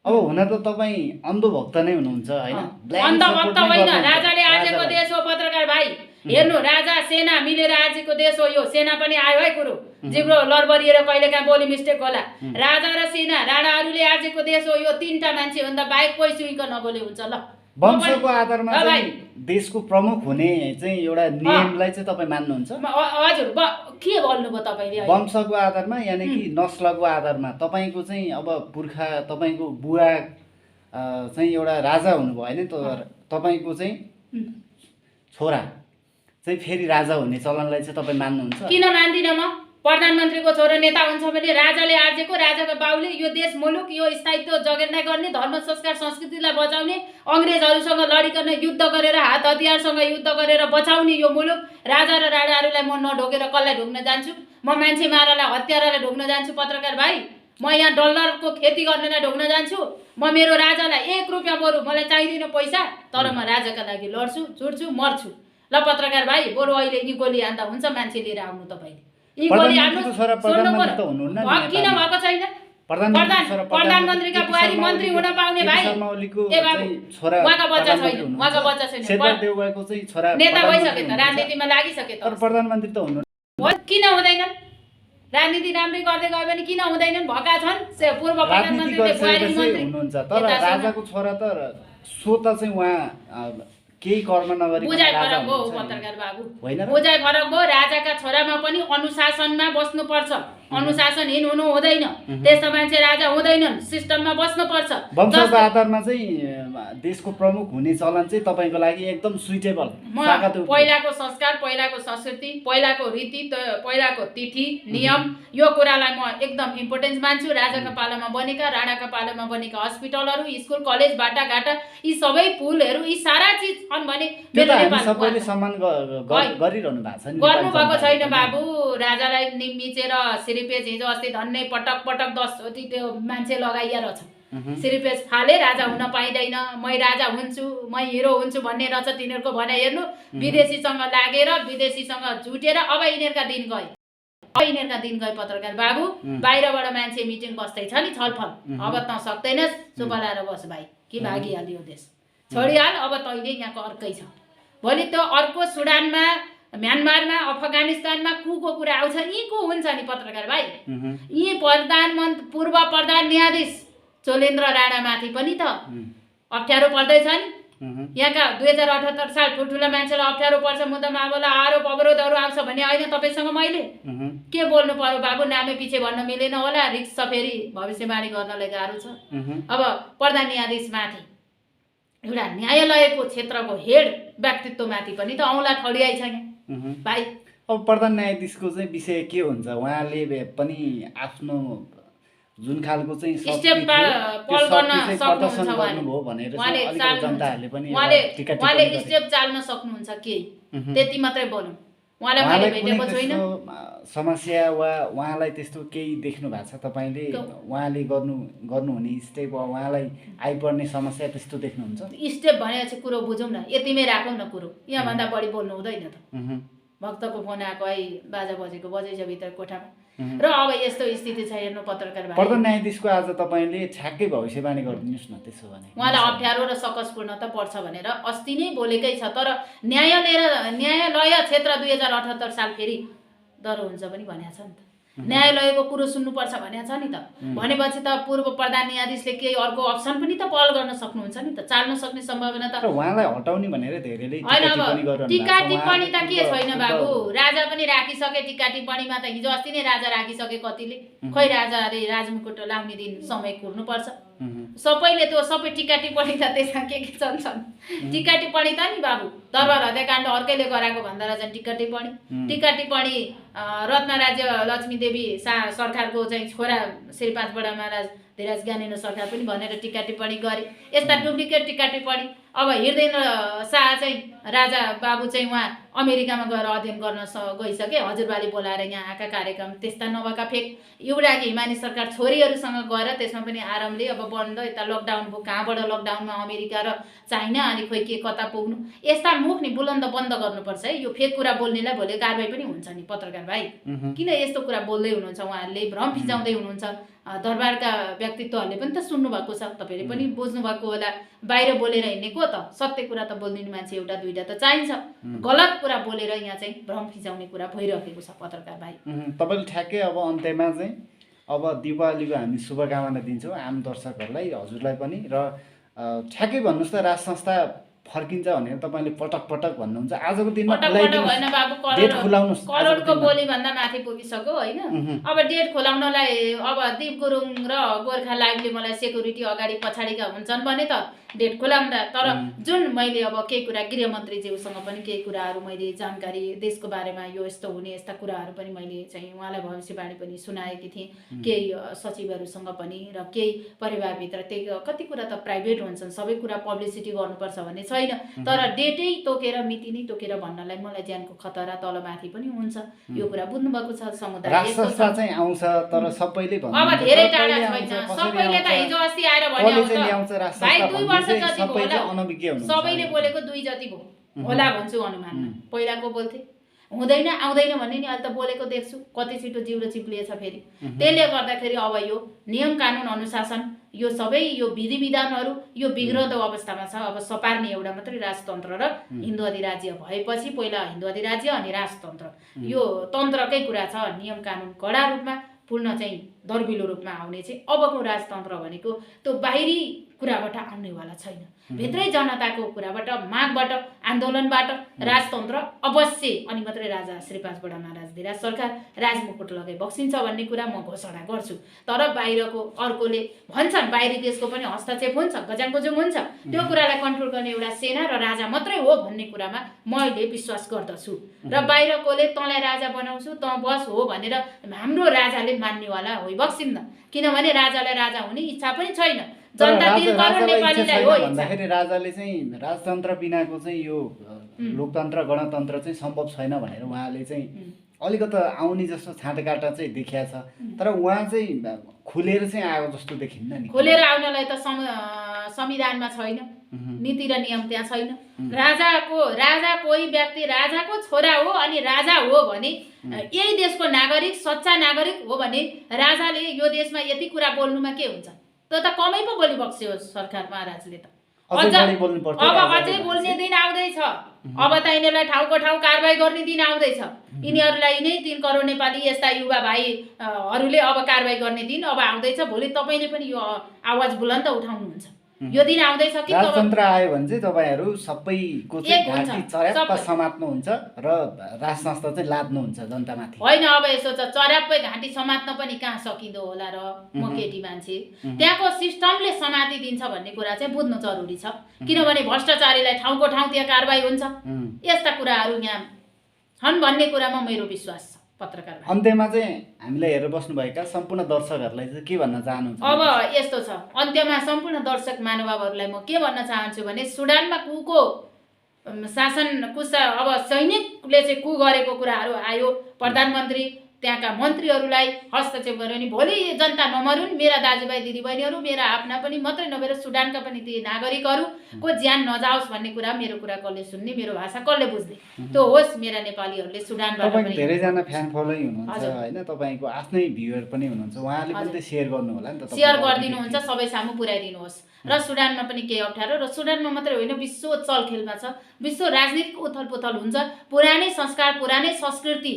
अब हुन त तपाईँ अन्धभक्त नै हुनुहुन्छ होइन? अन्धभक्त होइन, राजाले आर्जेको देश हो पत्रकार भाइ। हेर्नु, राजा सेना मिलेर आर्जेको देश हो यो। सेना पनि आयो है कुरो, जिब्रो लडबरिएर कहिलेकाहीँ बोली मिस्टेक होला। राजा र सेना राणाहरूले आर्जेको देश हो यो। 3टा मान्छे भन्दा बाहेक कोही सुइक नबोले हुन्छ ल। वंशको आधारमा चाहिँ देशको प्रमुख हुने चाहिँ एउटा नियमलाई चाहिँ तपाईँ मान्नुहुन्छ? हजुर। के भन्नुभयो तपाईँले? वंशको आधारमा यानि कि नस्लको आधारमा तपाईँको चाहिँ अब पुर्खा, तपाईँको बुवा चाहिँ एउटा राजा हुनुभयो होइन? तपाईँको चाहिँ छोरा चाहिँ फेरि राजा हुने चलनलाई चाहिँ तपाईँ मान्नुहुन्छ? किन मान्दिनँ म? प्रधानमन्त्रीको छोरो नेता हुन्छ भने राजाले आर्जेको, राजाको बाउले यो देश मुलुक यो स्थायित्व जगेर्ना गर्ने, धर्म संस्कार संस्कृतिलाई बचाउने, अङ्ग्रेजहरूसँग लडिकन युद्ध गरेर हात हतियारसँग युद्ध गरेर बचाउने यो मुलुक। राजा र राणाहरूलाई म नढोगेर कसलाई ढोग्न जान्छु? म मान्छे मारलाई हत्यारालाई ढोग्न जान्छु पत्रकार भाइ? म यहाँ डलरको खेती गर्नेलाई ढोग्न जान्छु? म मेरो राजालाई 1 रुपियाँ बरु मलाई चाहिँदैन पैसा, तर म राजाका लागि लड्छु, जुट्छु, मर्छु। ल पत्रकार भाइ, बरु अहिले यी गोली हान्दा हुन्छ, मान्छे लिएर आउनु तपाईँले। यी गोली हान्नु किन भएको छैन? प्रधानमन्त्रीका बुहारी मन्त्री हुन पाउने भाइ? ए बाबु, उहाँका बच्चा छैन, उहाँका बच्चा छैन। नेता भइसके त, राजनीतिमा लागिसके त। प्रधानमन्त्री त हुनु किन हुँदैनन्? राजनीति राम्रै गर्दै गयो भने किन हुँदैनन्? भएका छन् पूर्व प्रधानमन्त्रीले बुहारी मन्त्री हुनुहुन्छ। तर राजाको छोरा त सो त चाहिँ उहाँ केही कर्म नगरी बुझाइ फरक हो पत्रकार बाबु, बुझाइ फरक हो। राजाका छोरामा पनि अनुशासनमा बस्नुपर्छ, अनुशासनहीन हुनु हुँदैन। त्यस्तो मान्छे राजा हुँदैनन्, सिस्टममा बस्नुपर्छ। वंशको आधारमा चाहिँ देशको प्रमुख हुने चलन चाहिँ तपाईँको लागि एकदम सुइटेबल? पहिलाको संस्कार, पहिलाको संस्कृति, पहिलाको रीति, पहिलाको तिथि नियम, यो कुरालाई म एकदम इम्पोर्टेन्स मान्छु। राजाका पालामा बनेका, राणाका पालामा बनेका हस्पिटलहरू, स्कुल, कलेज, बाटाघाटा, यी सबै पुलहरू, यी सारा चिज छन् भने मेरो नेपाल सबैले सम्मान गरिरहनु भएको छ नि? गर्नुभएको छैन बाबु। राजालाई मिचेर सिरिपेज हिजो अस्ति धन्नै पटक 10 चोटि त्यो मान्छे लगाइया रहेछ। सिरिपेज फाले राजा हुन पाइँदैन, मै राजा हुन्छु, मै हिरो हुन्छु भन्ने रहेछ तिनीहरूको भनाइ। हेर्नु, विदेशीसँग लागेर विदेशीसँग झुटेर अब यिनीहरूका दिन गए पत्रकार बाबु। बाहिरबाट मान्छे मिटिङ बस्दैछ नि, छलफल, अब त सक्दैनस्, चुप लाएर बस भाइ, कि भागिहाल्यो देश, छोडिहाल, अब तैँले यहाँको अर्कै छ। भोलि त्यो अर्को सुडानमा, म्यानमारमा, अफगानिस्तानमा को कुरा आउँछ, यी को हुन्छ नि पत्रकार भाइ? यी पूर्व प्रधान न्यायाधीश चोलेन्द्र राणामाथि पनि त अप्ठ्यारो पर्दैछ नि। यहाँका 2078 साल ठुल्ठुला मान्छेलाई अप्ठ्यारो पर्छ, मुद्दा मामला, आरोप अवरोधहरू आउँछ भने होइन तपाईँसँग मैले के बोल्नु पर्यो बाबु? नामै पछि भन्न मिलेन होला, रिक्स छ, फेरि भविष्यवाणी गर्नलाई गाह्रो छ। अब प्रधान न्यायाधीशमाथि एउटा न्यायालयको क्षेत्रको हेड व्यक्तित्वमाथि पनि त औँला ठडियाइ छ यहाँ भाइ। अब प्रधान न्यायाधीशको चाहिँ विषय के हुन्छ? उहाँले पनि आफ्नो जुन खालको चाहिँ स्टेप पल गर्न सक्नुहुन्छ उहाँले स्टेप चाल्न सक्नुहुन्छ केही, त्यति मात्रै बोलौँ। उहाँलाई मैले भेटेको छैन। समस्या वा उहाँलाई त्यस्तो केही देख्नु भएको छ तपाईँले? उहाँले गर्नुहुने स्टेप वा उहाँलाई आइपर्ने समस्या त्यस्तो देख्नुहुन्छ? स्टेप भनेपछि कुरो बुझौँ न, यतिमै राखौँ न कुरो, यहाँभन्दा बढी बोल्नु हुँदैन त। भक्तको फोन आएको, है बाजा बजेको, बजैछ भित्र कोठामा, र अब यस्तो स्थिति छ। हेर्नु पत्रकार भाइ, प्रधान न्यायाधीशको आज तपाईँले छ्याक्कै भविष्यवाणी गरिदिनुहोस् न त्यसो भने। उहाँलाई अप्ठ्यारो र सकसपूर्णता पर्छ भनेर अस्ति नै बोलेकै छ, तर न्यायालय क्षेत्र 2078 साल फेरि डरो हुन्छ पनि भनेको छ नि त। न्यायालयको कुरो सुन्नुपर्छ भनेको छ नि त। भनेपछि त पूर्व प्रधान न्यायाधीशले केही अर्को अप्सन पनि त पहल गर्न सक्नुहुन्छ नि त, चाल्न सक्ने सम्भावना त। उहाँलाई हटाउने भनेर धेरैले टिका टिप्पणी त के छैन बाबु, राजा पनि राखिसके टिका टिप्पणीमा त। हिजो अस्ति नै राजा राखिसके कतिले, खै राजा अरे राजमुकुट लाउने दिन समय कुर्नुपर्छ। सबैले त्यो सबै टिका टिप्पणी त त्यसमा के छन् टिका टिप्पणी त नि बाबु। दरबार हत्याकाण्ड अर्कैले गराएको भन्दा रहेछन् टिका टिप्पणी। रत्न राज्य लक्ष्मी देवी सरकारको चाहिँ छोरा श्री 5 बडा महाराज धीराज ज्ञानेन्द्र सरकार पनि भनेर टिका टिप्पणी गरे। यस्ता डुप्लिकेट टिका टिप्पणी। अब हृदयेन्द्र शाह चाहिँ राजा बाबु चाहिँ उहाँ अमेरिकामा गएर अध्ययन गर्न गइसके, हजुरबाले बोलाएर यहाँ आएका कार्यक्रम त्यस्ता नभएका फेक। युवराजी हिमानी सरकार छोरीहरूसँग गएर त्यसमा पनि आरामले अब बन्द, यता लकडाउन भयो, कहाँबाट लकडाउनमा अमेरिका र चाइना, अनि खोइ के कता पुग्नु। यस्ता मुख नि बुलन्द बन्द गर्नुपर्छ है। यो फेक कुरा बोल्नेलाई भोलि कारबाही पनि हुन्छ नि पत्रकार भाइ। किन यस्तो कुरा बोल्दै हुनुहुन्छ? उहाँहरूले भ्रम फिजाउँदै हुनुहुन्छ। दरबारका व्यक्तित्वहरूले पनि त सुन्नुभएको छ, तपाईँले पनि बुझ्नु भएको होला। बाहिर बोलेर हिँड्ने को त? सत्य कुरा त बोलिदिने मान्छे एउटा दुईटा त चाहिन्छ। गलत कुरा बोलेर यहाँ चाहिँ भ्रम फिजाउने कुरा भइरहेको छ पत्रकार भाइ। तपाईँले ठ्याक्कै अब अन्त्यमा चाहिँ अब दिवालीको हामी शुभकामना दिन्छौँ आम दर्शकहरूलाई, हजुरलाई पनि। र ठ्याक्कै भन्नुहोस् त, राज संस्था फर्किन्छ भनेर तपाईँले पटक पटक भन्नुहुन्छ, आजको दिनमा डेट खुलाउनुहोस्। करोडको बोली भन्दा माथि पुगिसक्यो होइन। अब डेट खुलाउनलाई अब दिप गुरुङ र गोर्खा लाइभले मलाई सेक्युरिटी अगाडि पछाडिका हुन्छन् भने त डेट खुलाउँदा। तर जुन मैले अब केही कुरा गृहमन्त्रीज्यूसँग पनि केही कुराहरू मैले जानकारी, देशको बारेमा यो यस्तो हुने यस्ता कुराहरू पनि मैले चाहिँ उहाँलाई भविष्यवाणी पनि सुनाएकी थिएँ। केही सचिवहरूसँग पनि, र केही परिवारभित्र त्यही कति कुरा त प्राइभेट हुन्छन्, सबै कुरा पब्लिसिटी गर्नुपर्छ भन्ने छैन। तर डेटै तोकेर, मिति नै तोकेर भन्नलाई मलाई ज्यानको खतरा तलमाथि पनि हुन्छ। यो कुरा बुझ्नुभएको छ समुदाय। चाहिँ आउँछ तर सबैले अब धेरै टाढा छैन। सबैले त हिजो अस्ति आएर भने भाइ 2 वर्ष जति भयो, सबैले बोलेको 2 जति भयो होला भन्छु अनुमानमा। पहिलाको बोल्थे हुँदैन आउँदैन भन्ने नि, अहिले त बोलेको देख्छु कति छिटो जिउ र चिप्लिएछ फेरि। त्यसले गर्दाखेरि अब यो नियम कानुन अनुशासन, यो सबै यो विधि विधानहरू यो बिग्रदो अवस्थामा छ। अब सपार्ने एउटा मात्रै राजतन्त्र र हिन्दू अधिराज्य भएपछि, पहिला हिन्दू अधिराज्य अनि राजतन्त्र, यो तन्त्रकै कुरा छ। नियम कानुन कडा रूपमा पूर्ण चाहिँ दर्बिलो रूपमा आउने चाहिँ अबको राजतन्त्र भनेको त्यो बाहिरी कुराबाट आउनेवाला छैन। भित्रै जनताको कुराबाट, मागबाट, आन्दोलनबाट राजतन्त्र अवश्य अनि मात्रै राजा श्री 5 बडा महाराज धीराज सरकार राजमुकुट लगाइ बक्सिन्छ भन्ने कुरा म घोषणा गर्छु। तर बाहिरको अर्कोले भन्छन् बाहिरी देशको पनि हस्तक्षेप हुन्छ, गजाङगुजुङ हुन्छ, त्यो कुरालाई कन्ट्रोल गर्ने एउटा सेना र राजा मात्रै हो भन्ने कुरामा मैले विश्वास गर्दछु। र बाहिरकोले तँलाई राजा बनाउँछु तँ बस हो भनेर हाम्रो राजाले मान्नेवाला होइ बक्सिन्न। किनभने राजालाई राजा हुने इच्छा पनि छैन। जनता 3 करोड नेपालीलाई हो भन्दाखेरि राजाले चाहिँ राजतन्त्र बिनाको चाहिँ यो लोकतन्त्र गणतन्त्र चाहिँ सम्भव छैन भनेर उहाँले चाहिँ अलिकति आउने जस्तो छाँटकाँटा चाहिँ देखिया छ, तर उहाँ चाहिँ खुलेर चाहिँ आएको जस्तो देखिन्न नि। खोलेर आउनलाई त संविधानमा छैन, नीति र नियम त्यहाँ छैन। राजा कोही व्यक्ति राजाको छोरा हो अनि राजा हो भने यही देशको नागरिक सच्चा नागरिक हो भने राजाले यो देशमा यति कुरा बोल्नुमा के हुन्छ? त्यो त कमै पो बोलिबक्स्यो सरकार महाराजले त। अझै बढी बोल्नुपर्छ। अब अझै बोल्ने दिन आउँदैछ। अब त यिनीहरूलाई ठाउँको ठाउँ कारबाही गर्ने दिन आउँदैछ। यिनीहरूलाई नै 3 करोड नेपाली यस्ता युवा भाइहरूले अब कारबाही गर्ने दिन अब आउँदैछ। भोलि तपाईँले पनि यो आवाज बुलन्द उठाउनुहुन्छ। यो दिन आउँदैछ कि राजतन्त्र आयो भने चाहिँ तपाईँहरू सबैको चाहिँ एक हुन्छ, घाँटी चर्याप्प सबै। समात्नुहुन्छ र राज संस्था चाहिँ लाद्नुहुन्छ जनतामाथि। होइन, अब यसो छ, चर्याप्पै घाँटी समात्न पनि कहाँ सकिँदो होला र? म केटी मान्छे, त्यहाँको सिस्टमले समातिदिन्छ भन्ने कुरा चाहिँ बुझ्नु जरुरी छ। किनभने भ्रष्टाचारीलाई ठाउँको ठाउँ त्यहाँ कारबाही हुन्छ। यस्ता कुराहरू यहाँ छन् भन्ने कुरामा मेरो विश्वास छ। पत्रकार भाइ, अन्त्यमा चाहिँ हामीलाई हेरेर बस्नुभएका सम्पूर्ण दर्शकहरूलाई चाहिँ के भन्न चाहनुहुन्छ? अब यस्तो छ, अन्त्यमा सम्पूर्ण दर्शक महानुभावहरूलाई म के भन्न चाहन्छु भने सुडानमा कुको अब सैनिकले चाहिँ कु गरेको कुराहरू आयो। प्रधानमन्त्री त्यहाँका मन्त्रीहरूलाई हस्तक्षेप गर्यो भने भोलि जनता नमरुन्, मेरा दाजुभाइ दिदीबहिनीहरू, मेरा आफ्ना पनि मात्रै नभएर सुडानका पनि ती नागरिकहरूको ज्यान नजाओस् भन्ने कुरा, मेरो कुरा कसले सुन्ने, मेरो भाषा कसले बुझ्ने? त्यो होस् मेरा नेपालीहरूले सुडानबाट तपाईँ पनि। धेरैजना फ्यान फलोइङ हुनुहुन्छ होइन, तपाईँको आफ्नै भ्युअर पनि हुनुहुन्छ, उहाँले पनि त सेयर गर्नु होला नि त। सेयर गरिदिनुहुन्छ, सबै सामु पुर्याइदिनुहोस्। र सुडानमा पनि केही अप्ठ्यारो, र सुडानमा मात्रै होइन विश्व चलखेलमा छ। विश्व राजनीतिक उथलपुथल हुन्छ। पुरानै संस्कार, पुरानै संस्कृति,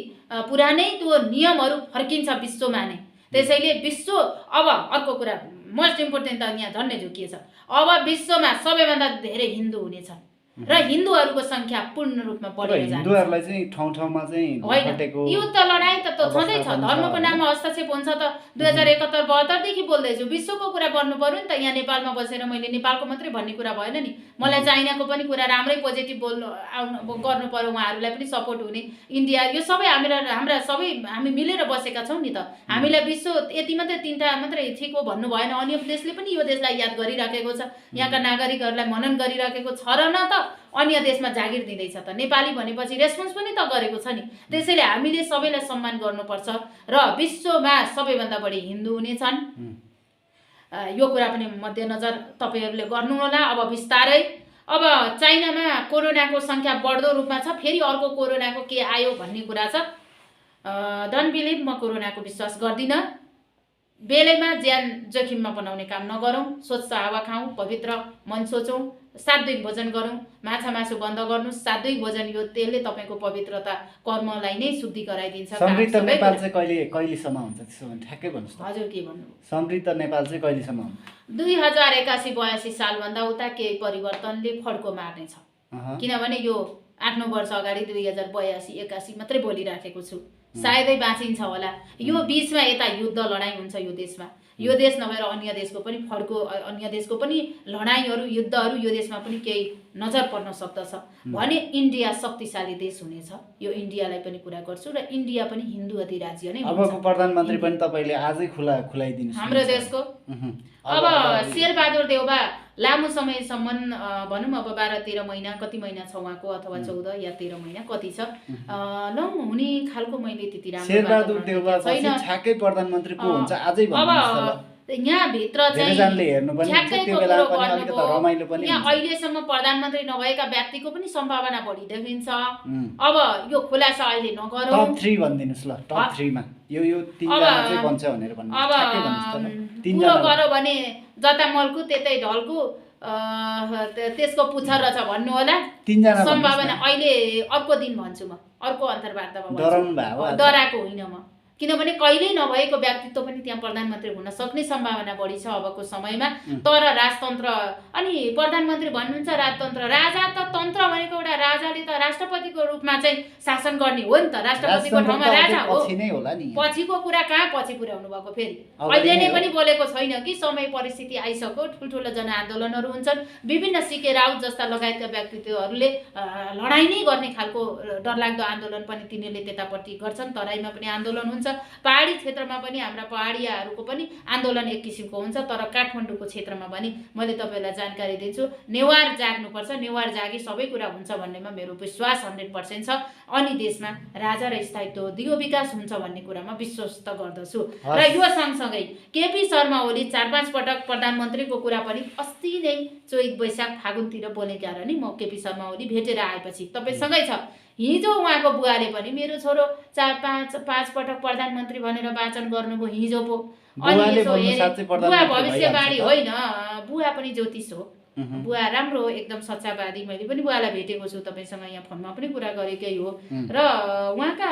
पुरानै त्यो नियमहरू फर्किन्छ विश्वमा नै। त्यसैले विश्व अब अर्को कुरा मोस्ट इम्पोर्टेन्ट त यहाँ झन्डै झुकिएछ। अब विश्वमा सबैभन्दा धेरै हिन्दू हुनेछन् र हिन्दूहरूको संख्या पूर्ण रूपमा बढेर जान्छ। हिन्दूहरूलाई चाहिँ ठाउँ ठाउँमा चाहिँ होइन, युद्ध लडाइँ त छँदैछ। धर्मको नाममा हस्तक्षेप हुन्छ त 2071-72 देखि बोल्दैछु। विश्वको कुरा गर्नु पर्यो नि त। यहाँ नेपालमा बसेर मैले नेपालको मात्रै भन्ने कुरा भएन नि। मलाई चाइनाको पनि कुरा राम्रै पोजिटिभ गर्नु पर्यो, उहाँहरूलाई पनि सपोर्ट हुने। इन्डिया, यो सबै हाम्रा सबै हामी मिलेर बसेका छौँ नि त। हामीलाई विश्व यति मात्रै 3टा मात्रै ठिक हो भन्नु भएन। अन्य देशले पनि यो देशलाई याद गरिराखेको छ, यहाँका नागरिकहरूलाई मनन गरिराखेको छ र न त अन्य देशमा जागिर दिँदैछ त। नेपाली भनेपछि रेस्पोन्स पनि त गरेको छ नि। त्यसैले हामीले सबैलाई सम्मान गर्नुपर्छ र विश्वमा सबैभन्दा बढी हिन्दू हुनेछन्। यो कुरा पनि मध्यनजर तपाईँहरूले गर्नु होला। अब बिस्तारै अब चाइनामा कोरोनाको सङ्ख्या बढ्दो रूपमा छ। फेरि अर्को कोरोनाको के आयो भन्ने कुरा छ। डोन्ट बिलिभ, म कोरोनाको विश्वास गर्दिनँ। बेलैमा ज्यान जोखिममा बनाउने काम नगरौँ। स्वच्छ हावा खाउँ, पवित्र मन सोचौँ, सात्विक भोजन गरौँ, माछा मासु बन्द गर्नुहोस्। सात्विक भोजन, यो तेलले तपाईँको पवित्रता कर्मलाई नै शुद्धि गराइदिन्छ। समृद्ध नेपाल चाहिँ कहिलेसम्म हुन्छ त्यसो भने ठ्याक्कै भन्नुहोस् त। हजुर के भन्नु? समृद्ध नेपाल चाहिँ कहिलेसम्म हुन्छ? 2081-82 सालभन्दा उता केही परिवर्तनले फड्को मार्नेछ। किनभने यो 8-9 वर्ष अगाडि 2082-81 मात्रै बोलिराखेको छु। सायदै बाँचिन्छ होला। यो बिचमा यता युद्ध लडाइँ हुन्छ यो देशमा। यो देश नभएर अन्य देशको पनि फड्को, अन्य देशको पनि लडाइँहरू, युद्धहरू यो देशमा पनि केही नजर पर्न सक्दछ भने इन्डिया शक्तिशाली देश हुनेछ। यो इन्डियालाई पनि कुरा गर्छु र इन्डिया पनि हिन्दू अधिराज्य नै हुन्छ। अबको प्रधानमन्त्री पनि तपाईँले आजै खुलाइदिनुहोस् हाम्रो देशको। अब शेरबहादुर देउवा लामो समयसम्म भनौँ, अब 12-13 महिना, कति महिना छ उहाँको, अथवा 14 या 13 महिना कति छ, लङ हुने खालको मैले त्यति राम्रो शेरबहादुर देउवा ठ्याक्कै प्रधानमन्त्री को हुन्छ आजै भन्नुहोस् त। यहाँभित्र चाहिँ ठ्याक्कैको कुरो गर्नुभयो। यहाँ अहिलेसम्म प्रधानमन्त्री नभएका व्यक्तिको पनि सम्भावना बढी देखिन्छ। अब यो खुलासा अहिले नगरौँ। टप 3 भनिदिनुहोस् ल। टप 3 मा यो 3 जना चाहिँ बन्छ भनेर भन्नु। ठ्याक्कै भन्नुहोस् त। 3 जना गरो भने जता मल्कु त्यतै ढल्कु, त्यसको पुच्छर रहेछ भन्नु होला। 3 जना सम्भावना अहिले अर्को दिन भन्छु म, अर्को अन्तर्वार्तामा भन्छु। डराउनु भयो? डराएको होइन म, किनभने कहिल्यै नभएको व्यक्तित्व पनि त्यहाँ प्रधानमन्त्री हुन सक्ने सम्भावना बढी छ अबको समयमा। तर राजतन्त्र अनि प्रधानमन्त्री भन्नुहुन्छ राजतन्त्र, राजा त तन्त्र भनेको एउटा राजाले त राष्ट्रपतिको रूपमा चाहिँ शासन गर्ने हो नि त। राष्ट्रपतिको ठाउँमा राजा हो। पछिको कुरा कहाँ पछि पुर्याउनु भएको? फेरि अहिले नै पनि बोलेको छैन कि समय परिस्थिति आइसक्यो, ठुल्ठुलो जनआन्दोलनहरू हुन्छन्। विभिन्न सिके राउत जस्ता लगायतका व्यक्तित्वहरूले लडाइँ नै गर्ने खालको डरलाग्दो आन्दोलन पनि तिनीहरूले त्यतापट्टि गर्छन्। तराईमा पनि आन्दोलन हुन्छ। पहाडी क्षेत्रमा पनि हाम्रा पहाडियाहरूको पनि आन्दोलन एक किसिमको हुन्छ। तर काठमाडौँको क्षेत्रमा पनि मैले तपाईँलाई जानकारी दिन्छु, नेवार जाग्नुपर्छ, नेवार जागी सबै कुरा हुन्छ भन्नेमा मेरो विश्वास 100% छ। अनि देशमा राजा र स्थायित्व दिगो विकास हुन्छ भन्ने कुरामा विश्वस्त गर्दछु। र यो सँगसँगै केपी शर्मा ओली 4-5 पटक प्रधानमन्त्रीको कुरा पनि अस्ति नै चैत वैशाख फागुनतिर बोलेका र नि म केपी शर्मा ओली भेटेर आएपछि तपाईँसँगै छ। हिजो उहाँको बुवाले पनि मेरो छोरो 4-5 पटक प्रधानमन्त्री भनेर वाचन गर्नुभयो हिजो पो। अनि बुवा भविष्यवाणी होइन, बुवा पनि ज्योतिष हो, बुवा राम्रो एकदम सच्चावादी। मैले पनि बुवालाई भेटेको छु, तपाईँसँग यहाँ फोनमा पनि कुरा गरेकै हो। र उहाँका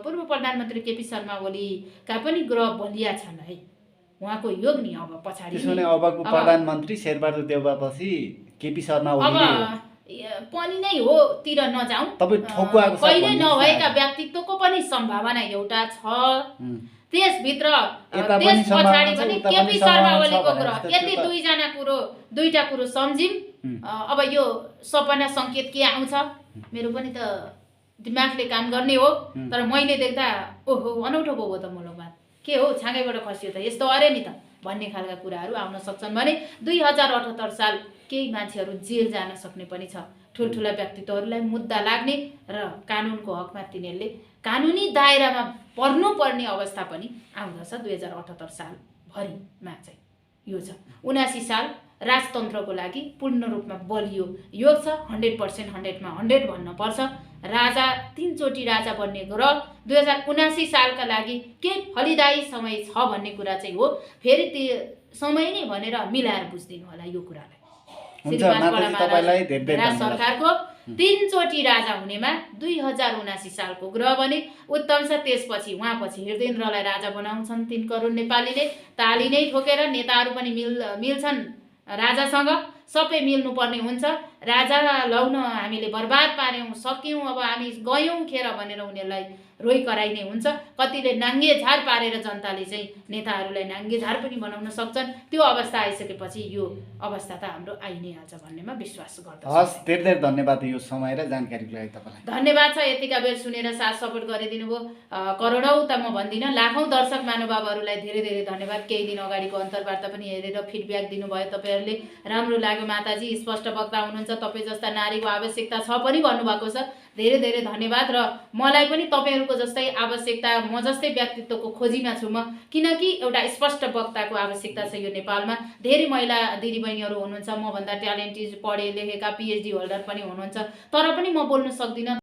पूर्व प्रधानमन्त्री केपी शर्मा ओलीका पनि ग्रह बलिया छन् है, उहाँको योग नि अब पछाडि अबको प्रधानमन्त्री शेरबहादुर देउवापछि केपी शर्मा ओली पनि नै हो तिर नजाउँ, कहिले नभएका व्यक्तित्वको पनि सम्भावना एउटा छ। त्यसभित्र त्यस पछाडि पनि केपी शर्मा ओलीको ग्रह यति दुईटा कुरो सम्झिम। अब यो सपना सङ्केत के आउँछ मेरो पनि त दिमागले काम गर्ने हो, तर मैले देख्दा ओहो अनौठो भयो त मुलुक बात के हो, छाँगैबाट खसियो त, यस्तो अरे नि त भन्ने खालका कुराहरू आउन सक्छन्। भने 2078 साल केही मान्छेहरू जेल जान सक्ने पनि छ, ठुल्ठुला व्यक्तित्वहरूलाई मुद्दा लाग्ने र कानुनको हकमा तिनीहरूले कानुनी दायरामा पर्नुपर्ने अवस्था पनि आउँदछ 2078 साल भरिमा चाहिँ यो छ। 79 साल राजतन्त्रको लागि पूर्ण रूपमा बलियो योग छ, 100% 100 मा 100 भन्न पर्छ। राजा 3 चोटि राजा बन्ने ग्रह 2079 सालका लागि के फलिदायी समय छ भन्ने कुरा चाहिँ हो। फेरि त्यो समय नै भनेर मिलाएर बुझ्दिनु होला यो कुरालाई। सरकारको 3 चोटि राजा हुनेमा 2079 सालको ग्रह बने उत्तम छ। त्यसपछि उहाँपछि हृदयेन्द्रलाई राजा बनाउँछन् 3 करोड नेपालीले, ताली नै ठोकेर नेताहरू पनि मिल्छन् राजासँग, सबै मिल्नुपर्ने हुन्छ। राजा लौन हामीले बर्बाद पार्यौँ, सक्यौँ, अब हामी गयौँ खेर भनेर उनीहरूलाई रोइ कराइने हुन्छ। कतिले नाङ्गे झार पारेर जनताले चाहिँ नेताहरूलाई नाङ्गे झार पनि बनाउन सक्छन्। त्यो अवस्था आइसकेपछि यो अवस्था त हाम्रो आइ नै हाल्छ भन्नेमा विश्वास गर्दछु। हस्, धेरै धेरै धन्यवाद यो समय र जानकारीको लागि तपाईँलाई। धन्यवाद छ, यतिका बेर सुनेर साथ सपोर्ट गरिदिनु भयो। करोडौँ त म भन्दिनँ, लाखौँ दर्शक महानुभावहरूलाई धेरै धेरै धन्यवाद। केही दिन अगाडिको अन्तर्वार्ता पनि हेरेर फिडब्याक दिनुभयो तपाईँहरूले, राम्रो लाग्यो माताजी, स्पष्ट वक्ता हुनुहुन्छ, तपाईँ जस्ता नारीको आवश्यकता छ पनि भन्नुभएको छ। धेरै धेरै धन्यवाद। र मलाई पनि तपाईँहरूको जस्तै आवश्यकता, म जस्तै व्यक्तित्वको खोजीमा छु म, किनकि एउटा स्पष्ट वक्ताको आवश्यकता छ यो नेपालमा। धेरै महिला दिदीबहिनीहरू हुनुहुन्छ, मभन्दा ट्यालेन्टेड, पढे लेखेका PhD होल्डर पनि हुनुहुन्छ, तर पनि म बोल्न सक्दिनँ।